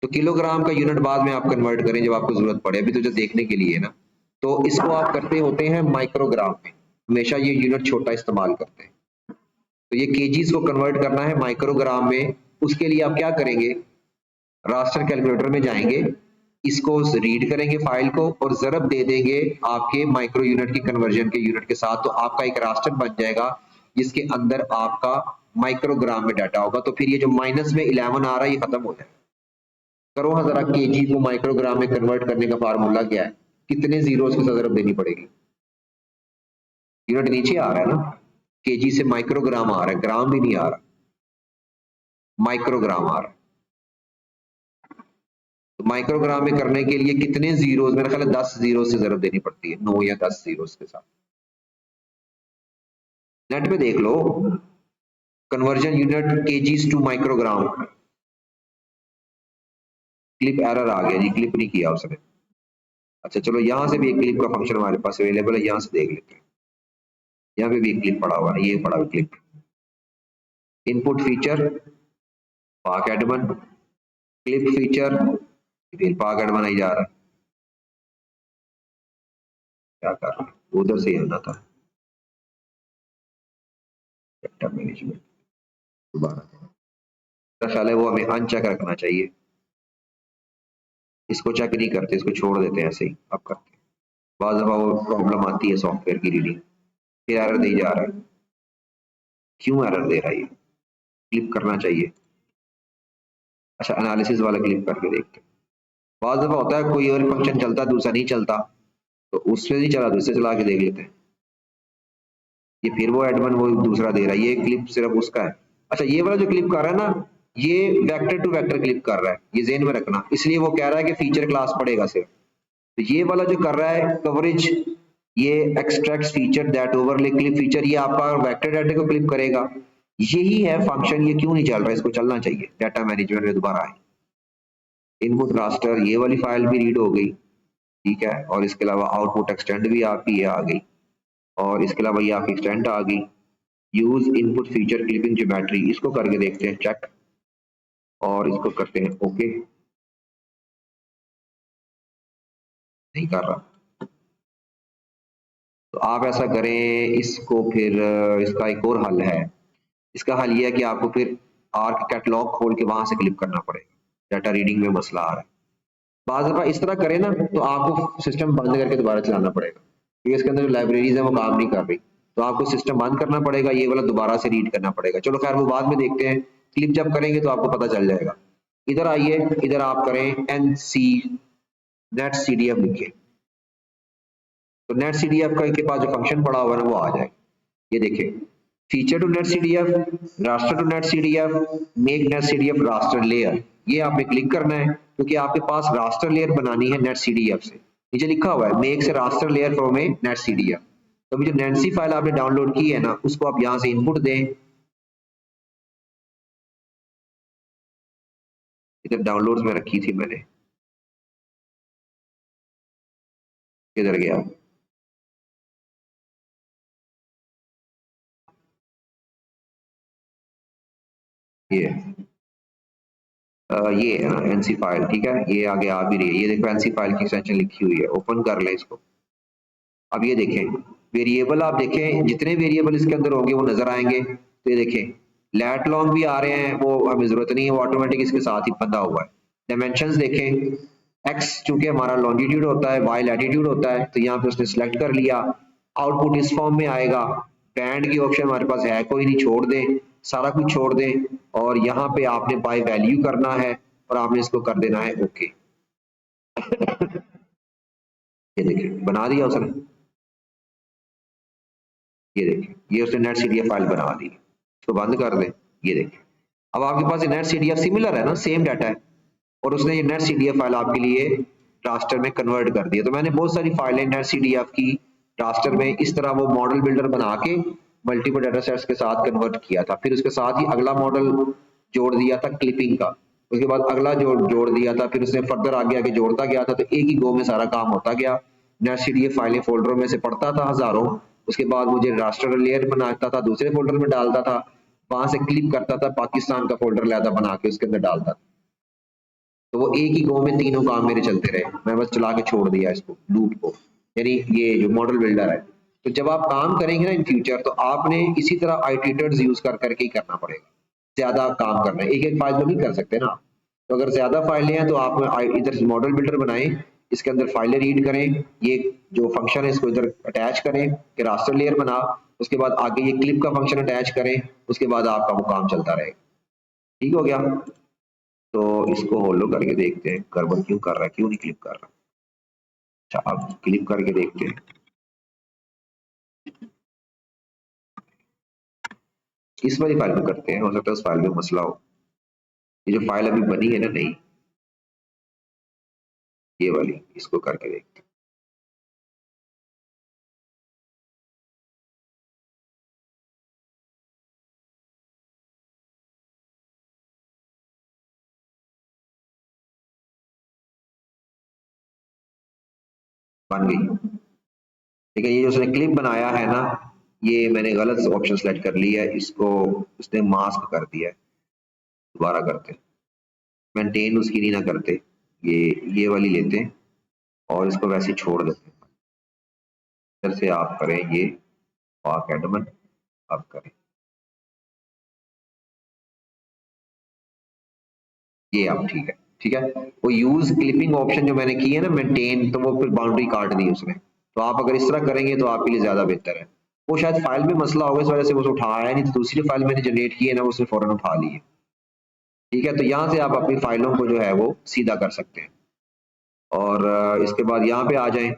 तो किलोग्राम का यूनिट बाद में आप कन्वर्ट करें जब आपको जरूरत पड़े, अभी तो जो देखने के लिए है ना। तो इसको आप करते होते हैं माइक्रोग्राम में, हमेशा ये यूनिट छोटा इस्तेमाल करते हैं। तो ये केजीज को कन्वर्ट करना है माइक्रोग्राम में, उसके लिए आप क्या करेंगे, रास्टर कैलकुलेटर में जाएंगे, इसको रीड करेंगे फाइल को और जरब दे देंगे आपके माइक्रो यूनिट की कन्वर्जन के यूनिट के साथ, तो आपका एक रास्टर बन जाएगा जिसके अंदर आपका माइक्रोग्राम में डाटा होगा। तो फिर ये जो माइनस में 11 आ रहा है ये खत्म हो जाएगा। करो हाँ जरा, केजी को माइक्रोग्राम में कन्वर्ट करने का फार्मूला क्या है, कितने जीरोस के साथ जरब देनी पड़ेगी। यूनिट नीचे आ रहा है ना, केजी से माइक्रोग्राम आ रहा है, ग्राम भी नहीं आ रहा, माइक्रोग्राम आ रहा है। तो माइक्रोग्राम में करने के लिए कितने जीरोस, मेरा ख्याल है 10 जीरो से जरब देनी पड़ती है, 9 या 10 जीरोस के साथ। नेट पे देख लो, conversion unit kgs to microgram. Clip error आ गया जी, क्लिप नहीं किया उसने। अच्छा चलो, यहां से भी एक क्लिप का फंक्शन हमारे पास अवेलेबल है, यहां से देख लेते हैं। यहाँ पे भी एक क्लिप पड़ा हुआ है, ये पड़ा हुआ क्लिप। इनपुट फीचर पाक एडमन, क्लिप फीचर फिर पाक एडमन नहीं जा रहा, क्या कर रहा है, उधर से आना था मैनेजमेंट दोबारा। ख्याल है वो हमें अनचेक रखना चाहिए, इसको चेक नहीं करते, इसको छोड़ देते हैं ऐसे ही। अब करते हैं, बाद दफा वो प्रॉब्लम आती है सॉफ्टवेयर की रीडिंग, फिर एरर दे जा रहा है। क्यों एरर दे रहा है, ये क्लिप करना चाहिए। अच्छा एनालिसिस वाला क्लिप करके देखते हैं। बाद दफा होता है कोई और फंक्शन चलता है दूसरा नहीं चलता, तो उससे नहीं चला दूसरे चला के देख लेते हैं। ये फिर वो एडमन वो दूसरा दे रहा है, ये क्लिप सिर्फ उसका है। अच्छा ये वाला जो क्लिप कर रहा है ना, ये वेक्टर टू वेक्टर क्लिप कर रहा है, ये ज़हन में रखना, इसलिए वो कह रहा है कि फीचर क्लास पड़ेगा सिर्फ। तो ये वाला जो कर रहा है कवरेज, ये extract feature that overlay clip feature, ये आपका वेक्टर डाटा को क्लिप करेगा। यही है फंक्शन, ये क्यों नहीं चल रहा है, इसको चलना चाहिए डाटा मैनेजमेंट में दोबारा आए। इनपुट रास्टर, ये वाली फाइल भी रीड हो गई, ठीक है, और इसके अलावा आउटपुट एक्सटेंड भी आपकी ये आ गई, और इसके अलावा ये आपकी एक्सटेंड आ गई। Use input feature clipping geometry, इसको करके देखते हैं चेक, और इसको करते हैं ओके। नहीं कर रहा, तो आप ऐसा करें इसको, फिर इसका एक और हल है। इसका हल ये है कि आपको फिर आर्क कैटलॉग खोल के वहां से क्लिप करना पड़ेगा, डाटा रीडिंग में मसला आ रहा है। बाज़ दफा इस तरह करें ना तो आपको सिस्टम बंद करके दोबारा चलाना पड़ेगा, क्योंकि इसके अंदर जो लाइब्रेरीज है वो काम नहीं कर रही, तो आपको सिस्टम बंद करना पड़ेगा, ये वाला दोबारा से रीड करना पड़ेगा। चलो खैर वो बाद में देखते हैं, क्लिप जब करेंगे तो आपको पता चल जाएगा। इधर आइए, इधर आप करें एनसी नेट सीडीएफ लिखिए, तो नेट सीडीएफ का के पास जो फंक्शन पड़ा हुआ है ना वो आ जाएगा। ये देखिए, feature to net CDF, raster to net CDF, make net CDF raster layer, ये आपने क्लिक करना है क्योंकि आपके पास रास्टर लेयर बनानी है नेट सीडीएफ से। नीचे लिखा हुआ है मेक से raster layer from A net CDF. तो अभी जो नैन्सी फाइल आपने डाउनलोड की है ना, उसको आप यहां से इनपुट दें, इधर डाउनलोड्स में रखी थी मैंने, किधर गया, ये है ना एनसी फाइल, ठीक है, ये आगे आ भी रही है, ये देखो एनसी फाइल की एक्सटेंशन लिखी हुई है, ओपन कर ले इसको। अब ये देखें वेरिएबल, आप देखें जितने वेरिएबल इसके अंदर होंगे वो नजर आएंगे। तो ये देखें लैट लॉन्ग भी आ रहे हैं, वो हमें जरूरत नहीं है, वो ऑटोमेटिक इसके साथ ही बंधा हुआ है। डायमेंशंस देखें, एक्स चूंकि हमारा लॉन्जिट्यूड होता है, वाई लैटिट्यूड होता है, तो यहाँ पे उसने सिलेक्ट कर लिया। आउटपुट इस फॉर्म में आएगा, बैंड की ऑप्शन हमारे पास है कोई नहीं, छोड़ दें, सारा कुछ छोड़ दें, और यहाँ पे आपने बाय वैल्यू करना है और आपने इसको कर देना है ओके। ये देखिए बना दिया उसने, ये देखिए ये उसने नेट सीडीएफ फाइल बना दी। इसको बंद कर दें, ये देखिए अब आपके पास नेट सीडीएफ सिमिलर है ना, सेम डाटा है, और उसने ये नेट सीडीएफ फाइल आपके लिए रास्टर में कन्वर्ट कर दिया। तो मैंने बहुत सारी फाइलें netcdf की रास्टर में इस तरह वो मॉडल बिल्डर बना के मल्टीपल डाटा सेट्स के साथ कन्वर्ट किया था। फिर उसके साथ ही अगला मॉडल जोड़ दिया था क्लिपिंग का, उसके बाद अगला जोड़ दिया था, फिर उसने फर्दर आगे आगे जोड़ता गया था। तो एक ही गो में सारा काम होता गया। netcdf फाइलें फोल्डरों में से पढ़ता था हजारों, उसके बाद मुझे रास्टर लेयर बनाता था, दूसरे फोल्डर में डालता था, वहां से क्लिप करता था, पाकिस्तान का फोल्डर लाता बना के उसके अंदर डालता था। तो वो एक ही गो में तीनों काम मेरे चलते रहे। मैं बस चला के छोड़ दिया इसको, लूप को, यानी ये जो मॉडल बिल्डर है। तो जब आप काम करेंगे ना इन फ्यूचर, तो आपने इसी तरह आइटरेटर्स यूज कर करके ही करना पड़ेगा। ज्यादा काम करना है, एक एक फाइल तो नहीं कर सकते ना। तो अगर ज्यादा फाइलें हैं तो आप इधर मॉडल बिल्डर बनाएं, इसके अंदर फाइलें रीड करें, ये जो फंक्शन है इसको इधर अटैच करें कि रास्टर लेयर बना, उसके बाद आगे ये क्लिप का फंक्शन अटैच करें, उसके बाद आपका वो काम चलता रहेगा। ठीक हो गया। तो इसको होल्ड करके देखते हैं गड़बड़ क्यों कर रहा है, क्यों नहीं क्लिक कर रहा। अच्छा अब क्लिक करके देखते हैं। इस वाली फाइल में करते हैं, हो सकता है उस फाइल में मसला हो। ये जो फाइल अभी बनी है ना नई, ये वाली, इसको करके देखते हैं। बन गई। ठीक है, ये जो उसने क्लिप बनाया है ना, ये मैंने गलत ऑप्शन सेलेक्ट कर लिया है, इसको उसने मास्क कर दिया है। दोबारा करते हैं, मेंटेन उसकी नहीं ना करते, ये वाली लेते हैं और इसको वैसे ही छोड़ देते हैं। इधर से आप करें ये पाक एडमन, आप करें ये, आप ठीक है। ठीक है, वो यूज क्लिपिंग ऑप्शन जो मैंने की है ना मेंटेन, तो वो फिर बाउंड्री काट दी उसने। तो आप अगर इस तरह करेंगे तो आपके लिए ज्यादा बेहतर है। वो शायद फाइल में मसला होगा, इस वजह से वो उठाया नहीं, तो दूसरी फाइल मैंने जनरेट की है ना, उसने फौरन उठा ली है। ठीक है, तो यहाँ से आप अपनी फाइलों को जो है वो सीधा कर सकते हैं। और इसके बाद यहाँ पे आ जाएं,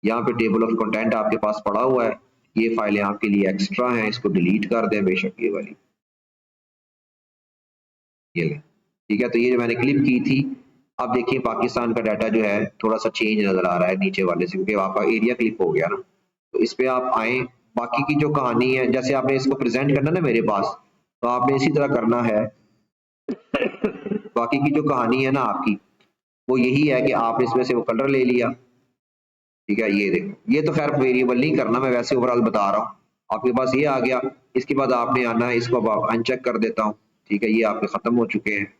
यहाँ पे टेबल ऑफ कंटेंट आपके पास पड़ा हुआ है, ये फाइलें आपके लिए एक्स्ट्रा हैं, इसको डिलीट कर दें बेशक, ये वाली, ये लें। ठीक है, तो ये जो मैंने क्लिप की थी, अब देखिए पाकिस्तान का डाटा जो है थोड़ा सा चेंज नजर आ रहा है नीचे वाले से, क्योंकि आपका एरिया क्लिप हो गया ना। तो इस पे आप आए, बाकी की जो कहानी है, जैसे आपने इसको प्रेजेंट करना ना मेरे पास, तो आपने इसी तरह करना है। बाकी की जो कहानी है ना आपकी, वो यही है कि आपने इसमें से वो कलर ले लिया। ठीक है, ये देखो, ये तो खैर वेरिएबल नहीं करना, मैं वैसे ओवरऑल बता रहा हूँ। आपके पास ये आ गया, इसके बाद आपने आना है, इसको अब अनचेक कर देता हूँ। ठीक है, ये आपके खत्म हो चुके हैं।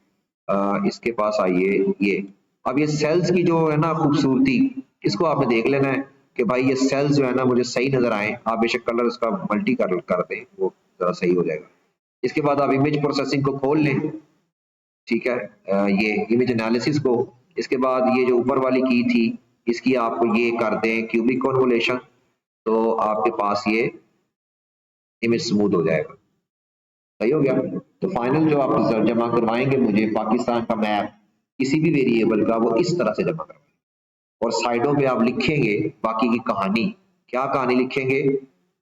इसके पास आइए, ये अब ये सेल्स की जो है ना खूबसूरती, इसको आपने देख लेना है कि भाई ये सेल्स जो है ना मुझे सही नजर आए। आप बेशक कलर उसका मल्टी कर दें, वो जरा सही हो जाएगा। इसके बाद आप इमेज प्रोसेसिंग को खोल लें। ठीक है, ये इमेज एनालिसिस को, इसके बाद ये जो ऊपर वाली की थी, इसकी आपको ये कर दें क्यूबिक कन्वोल्यूशन, तो आपके पास ये इमेज स्मूथ हो जाएगा। सही हो गया। तो फाइनल जो आप रिजल्ट जमा करवाएंगे मुझे पाकिस्तान का मैप किसी भी वेरिएबल का, वो इस तरह से जमा करवाएंगे। और साइडों पे आप लिखेंगे बाकी की कहानी। क्या कहानी लिखेंगे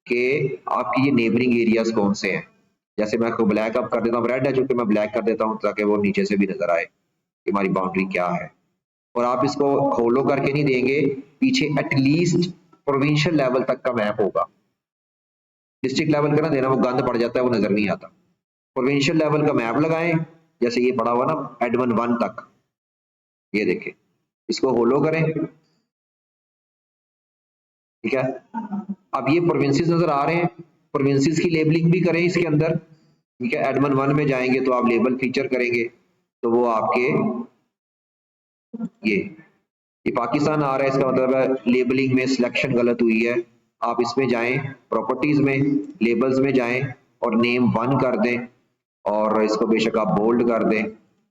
कि आपकी ये नेबरिंग एरियाज कौन से हैं। जैसे मैं इसको ब्लैक अप कर देता हूँ, रेड है चूंकि, मैं ब्लैक कर देता हूँ ताकि वो नीचे से भी नजर आए कि हमारी बाउंड्री क्या है। और आप इसको होलो करके नहीं देंगे, पीछे एटलीस्ट प्रोविंशियल लेवल तक का मैप होगा। डिस्ट्रिक्ट लेवल का ना देना, वो गंद पड़ जाता है, वो नजर नहीं आता। प्रोविंशियल लेवल का मैप लगाएं, जैसे ये पड़ा हुआ ना एडमन 1 तक, ये देखें, इसको होलो करें। ठीक है, अब ये प्रोविंसेस नजर आ रहे हैं, प्रोविंसेस की लेबलिंग भी करें इसके अंदर। ठीक है, एडमन 1 में जाएंगे तो आप लेबल फीचर करेंगे, तो वो आपके ये पाकिस्तान आ रहा है, इसका मतलब है लेबलिंग में सिलेक्शन गलत हुई है। आप इसमें जाएं, प्रॉपर्टीज में, लेबल्स में जाएं और नेम 1 कर दें, और इसको बेशक आप बोल्ड कर दें,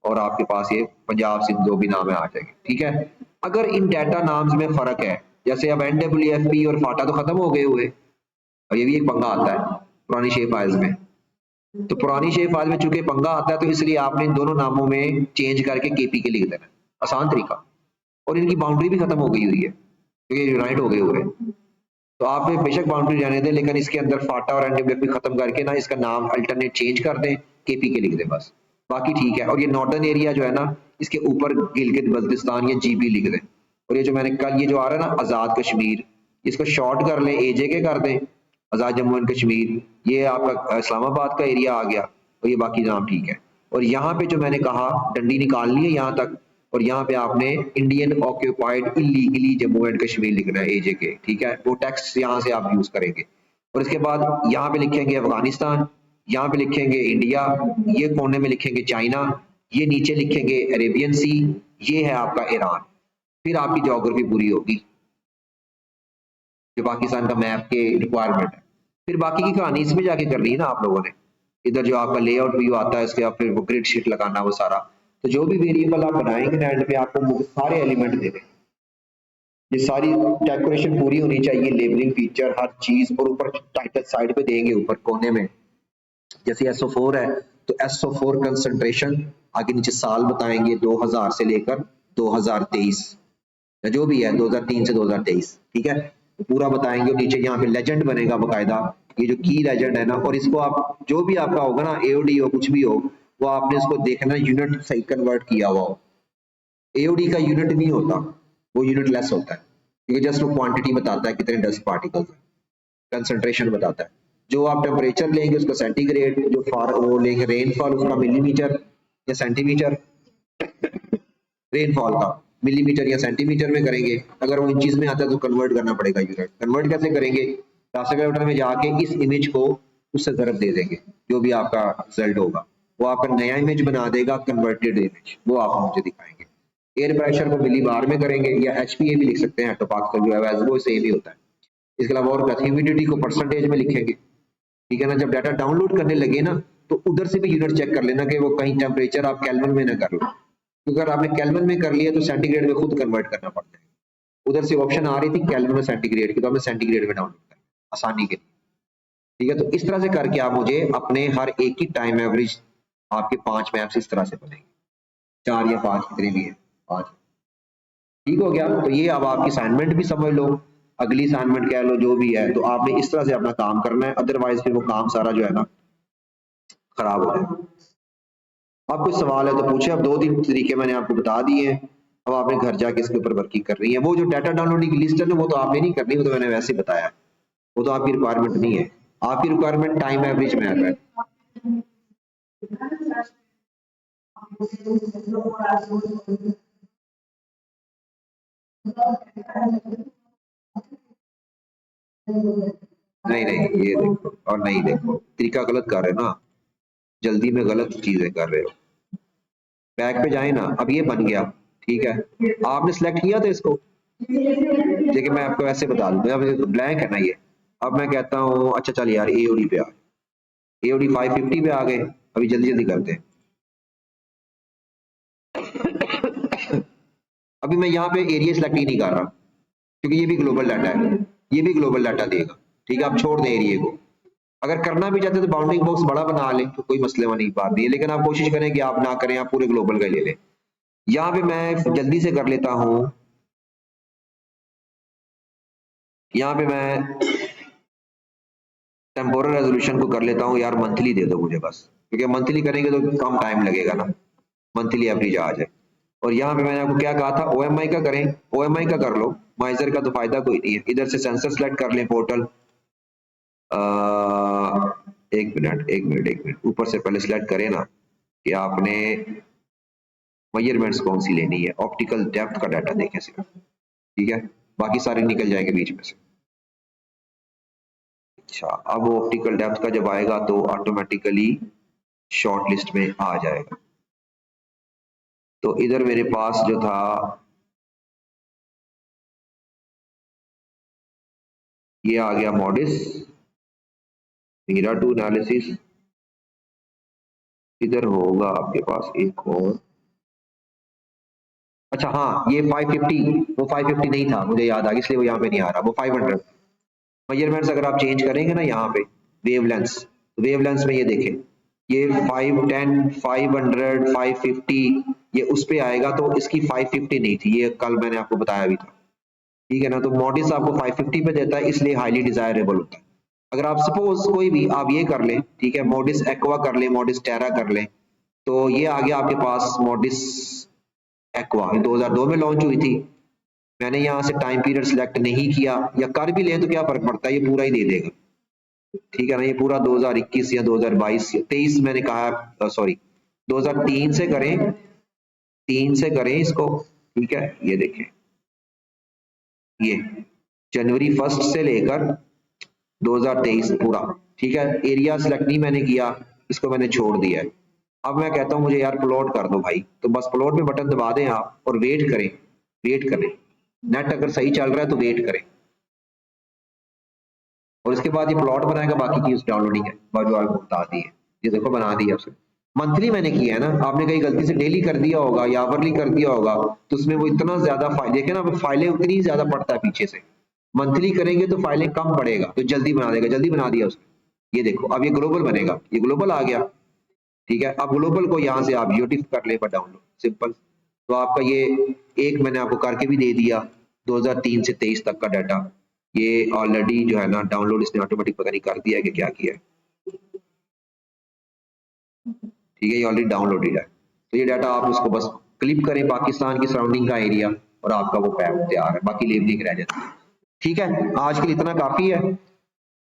और आपके पास ये पंजाब सिंध जो भी नाम है आ जाएंगे। ठीक है, अगर इन डाटा नाम्स में फर्क है, जैसे अब NWFP और फाटा तो खत्म हो गए हुए, और ये भी एक पंगा आता है पुरानी शेप फाइल्स में। तो पुरानी शेप फाइल में चूंकि पंगा आता है, तो इसलिए आपने इन दोनों नामों में चेंज करके KPK लिख देना, आसान तरीका। और इनकी बाउंड्री भी खत्म हो गई हुई है क्योंकि यूनाइट हो गए हुए हैं। तो आप बेशक बाउंड्री रहने दें, लेकिन इसके अंदर फाटा और NWFP खत्म करके ना इसका नाम अल्टरनेट चेंज कर दें, KPK लिख दें बस, बाकी ठीक है। और ये नॉर्दर्न एरिया जो है ना, इसके ऊपर गिलगित बल्तिस्तान या GB लिख दें, और ये जो मैंने कल ये जो आ रहा है ना आज़ाद कश्मीर, इसको शॉर्ट कर लें, AJK कर दें, आज़ाद जम्मू एंड कश्मीर, ये आपका इस्लामाबाद का एरिया आ गया और ये बाकी नाम ठीक है। और यहाँ पे जो मैंने कहा डंडी निकालनी है यहाँ तक, और यहाँ पे आपने Indian occupied illegally Jammu and Kashmir लिखना है AJK, ठीक है, वो टेक्स्ट यहाँ से आप यूज करेंगे। और इसके बाद यहाँ पे लिखेंगे अफगानिस्तान, यहाँ पे लिखेंगे इंडिया, ये कोने में लिखेंगे चाइना, ये नीचे लिखेंगे अरेबियन सी, ये है आपका ईरान। फिर आपकी ज्योग्राफी पूरी होगी जो पाकिस्तान का मैप के रिक्वायरमेंट है। फिर बाकी की कहानी इसमें जाके करनी है ना आप लोगों ने। इधर जो आपका लेआउट व्यू आता है इसके, आप फिर वो ग्रिड शीट लगाना वो सारा, तो जो भी वेरिएबल आप बनाएंगे ना एंड पे आपको सारे एलिमेंट दे दें, ये सारी डेकोरेशन पूरी होनी चाहिए, लेबलिंग फीचर हर चीज, और ऊपर टाइटल साइड पे देंगे ऊपर कोने में, जैसे SO4 है तो SO4 कंसंट्रेशन आगे नीचे साल बताएंगे 2000 से लेकर 2023 या जो भी है 2003 से 2023, ठीक है, तो पूरा बताएंगे। और नीचे यहाँ पे लेजेंड बनेगा बकायदा, ये जो की लेजेंड है ना, और इसको आप जो भी आपका होगा ना AOD हो कुछ भी हो, वो आपने इसको देखना यूनिट सही कन्वर्ट किया हुआ हो। AOD का यूनिट नहीं होता, वो यूनिट लेस होता है, क्योंकि जस्ट वो क्वांटिटी बताता है कितने डस्ट पार्टिकल्स है, कंसंट्रेशन बताता है। जो आप टेम्परेचर लेंगे उसका सेंटीग्रेड, जो वो लेंगे रेनफॉल उसका मिलीमीटर या सेंटीमीटर, रेनफॉल का मिलीमीटर या सेंटीमीटर में करेंगे, अगर वो इंचीज में आता है तो कन्वर्ट करना पड़ेगा यूनिट। कन्वर्ट कैसे करेंगे, क्लासिकल कैलकुलेटर में जाके इस इमेज को उससे ज़रब दे देंगे, जो भी आपका रिजल्ट होगा वो आपका नया इमेज बना देगा, कन्वर्टेड इमेज, वो आप मुझे दिखाएंगे। एयर प्रेशर को मिली बार में करेंगे या HPA भी लिख सकते हैं, हेक्टोपास्कल जो है वो सेम ही होता है। इसके अलावा और ह्यूमिडिटी को परसेंटेज में लिखेंगे, ठीक है ना। जब डाटा डाउनलोड करने लगे ना तो उधर से भी यूनिट चेक कर लेना कि वो कहीं टेम्परेचर आप केल्विन में ना कर लो, क्योंकि अगर आपने केल्विन में कर लिया तो सेंटीग्रेड में खुद कन्वर्ट करना पड़ता है। उधर से ऑप्शन आ रही थी केल्विन में सेंटीग्रेड की, तो हमने सेंटीग्रेड में डाउनलोड कर आसानी के लिए, ठीक है। तो इस तरह से करके आप मुझे अपने हर एक की टाइम एवरेज, आपके 5 मैप्स इस तरह से बनेंगे, 4 या 5 कितने भी है 5, ठीक हो गया। तो ये अब आपकी असाइनमेंट भी समझ लो, अगली असाइनमेंट कह लो, जो भी है, तो आपने इस तरह से अपना काम करना है, अदरवाइज फिर वो काम सारा जो है ना खराब हो जाए। अब कोई सवाल है तो पूछे। अब 2-3 तरीके मैंने आपको बता दिए हैं, अब आपने घर जाके इसके ऊपर वर्किंग करनी है। वो जो डाटा डाउनलोडिंग की लिस्ट है ना, वो तो आपने नहीं करनी, वो तो मैंने वैसे ही बताया, वो तो आपकी रिक्वायरमेंट नहीं है। आपकी रिक्वायरमेंट टाइम एवरेज मैप है। नहीं नहीं, ये देखो और नहीं, देखो तरीका गलत कर रहे हो ना, जल्दी में गलत चीजें कर रहे हो। बैक पे जाए ना, अब ये बन गया, ठीक है, आपने सिलेक्ट किया था इसको, देखिए मैं आपको ऐसे बता दूं, अब ब्लैंक है ना ये। अब मैं कहता हूँ अच्छा चल यार AOD पे आ, AOD 550 पे आ गए, अभी जल्दी जल्दी करते हैं। अभी मैं यहाँ पे एरिया सिलेक्ट ही नहीं कर रहा, क्योंकि ये भी ग्लोबल डाटा है, ये भी ग्लोबल डाटा देगा, ठीक है। आप छोड़ दें एरिया को, अगर करना भी चाहते तो बाउंडिंग बॉक्स बड़ा बना लें, तो कोई मसले वाली बात नहीं है, लेकिन आप कोशिश करें कि आप ना करें, आप पूरे ग्लोबल का ले लें। यहाँ पे मैं जल्दी से कर लेता हूँ, यहाँ पे मैं टेम्पोरल रेजोल्यूशन को कर लेता हूँ यार, मंथली दे दो मुझे बस, क्योंकि मंथली करेंगे तो कम टाइम लगेगा ना, मंथली एवरेज आ जाए। और यहाँ पे मैंने आपको क्या कहा था, OMI का करें, OMI का कर लो, माइजर का तो फायदा कोई नहीं है। इधर से सेंसर सेलेक्ट कर लें, पोर्टल, एक मिनट, ऊपर से पहले सिलेक्ट करें ना कि आपने मेजरमेंट्स कौन सी लेनी है, ऑप्टिकल डेप्थ का डाटा देखें सिर्फ, ठीक है, बाकी सारे निकल जाएंगे बीच में से। अच्छा, अब वो ऑप्टिकल डेप्थ का जब आएगा तो ऑटोमेटिकली शॉर्ट लिस्ट में आ जाएगा। तो इधर मेरे पास जो था ये आ गया मॉडिस, मीरा टू एनालिसिस, इधर होगा आपके पास एक और, अच्छा हाँ ये 550, वो 550 नहीं था, मुझे याद आ गया, इसलिए वो यहाँ पे नहीं आ रहा, वो 500 मेजरमेंट्स अगर आप चेंज करेंगे ना यहाँ पे वेवलेंस में ये देखें, ये 510, 500, 550 ये उस पे आएगा, तो इसकी 550 नहीं थी, ये कल मैंने आपको बताया भी था, ठीक है ना। तो मॉडिस आपको 550 पे देता है, इसलिए हाईली डिजायरेबल होता है। अगर आप सपोज कोई भी आप ये कर लें, ठीक है, मॉडिस एक्वा कर लें, मॉडिस टेरा कर लें, तो ये आ गया आपके पास मॉडिस एक्वा, 2002 में लॉन्च हुई थी, मैंने यहाँ से टाइम पीरियड सिलेक्ट नहीं किया, या कर भी लें तो क्या फर्क पड़ता है, ये पूरा ही दे देगा, ठीक है ना। ये पूरा 2021 या 2022 या 23 मैंने कहा, सॉरी 2003 से करें, 3 से करें इसको, ठीक है। ये देखें, ये जनवरी 1 से लेकर 2023 पूरा, ठीक है। एरिया सिलेक्ट नहीं मैंने किया, इसको मैंने छोड़ दिया है। अब मैं कहता हूं मुझे यार प्लॉट कर दो भाई, तो बस प्लॉट में बटन दबा दें आप और वेट करें, वेट करें। नेट अगर सही चल रहा है तो वेट करें, और इसके बाद ये प्लॉट बनाएगा, बाकी की डाउनलोडिंग है जो आपको बता दी है। ये देखो बना दी है उसने, मंथली मैंने किया है ना, आपने कहीं गलती से डेली कर दिया होगा या आवरली कर दिया होगा, तो उसमें वो इतना ज्यादा देखे ना, फाइलें उतनी ज्यादा पड़ता है पीछे से। मंथली करेंगे तो फाइलें कम पड़ेगा, तो जल्दी बना देगा, जल्दी बना दिया उसने। ये देखो अब ये ग्लोबल बनेगा, ये ग्लोबल आ गया, ठीक है। अब ग्लोबल को यहाँ से आप यूटिफ कर ले पर डाउनलोड, सिंपल। तो आपका ये एक मैंने आपको करके भी दे दिया, 2003 से 23 तक का डाटा, ये ऑलरेडी जो है ना डाउनलोड इसने ऑटोमेटिक पता नहीं कर दिया है कि क्या किया है, ठीक है। ये ऑलरेडी डाउनलोडेड है। तो ये डाटा आप उसको बस क्लिप करें, पाकिस्तान की सराउंडिंग का एरिया, और आपका वो पैक तैयार है, बाकी लेबलिंग रह जाती है, ठीक है। आज के लिए इतना काफी है,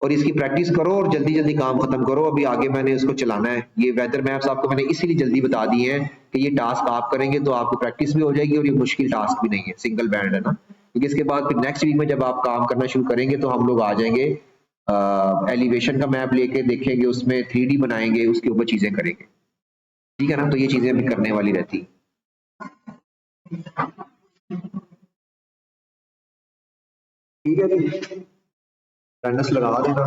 और इसकी प्रैक्टिस करो और जल्दी जल्दी काम खत्म करो। अभी आगे मैंने उसको चलाना है, ये वेदर मैप्स आपको मैंने इसीलिए जल्दी बता दिए हैं कि ये टास्क आप करेंगे तो आपको प्रैक्टिस भी हो जाएगी, और ये मुश्किल टास्क भी नहीं है, सिंगल बैंड है ना। क्योंकि इसके बाद फिर नेक्स्ट वीक में जब आप काम करना शुरू करेंगे तो हम लोग आ जाएंगे एलिवेशन का मैप लेके, देखेंगे उसमें 3D बनाएंगे, उसके ऊपर चीजें करेंगे, ठीक है ना। तो ये चीजें भी करने वाली रहती, ठीक है जी। अटेंडेंस लगा देना।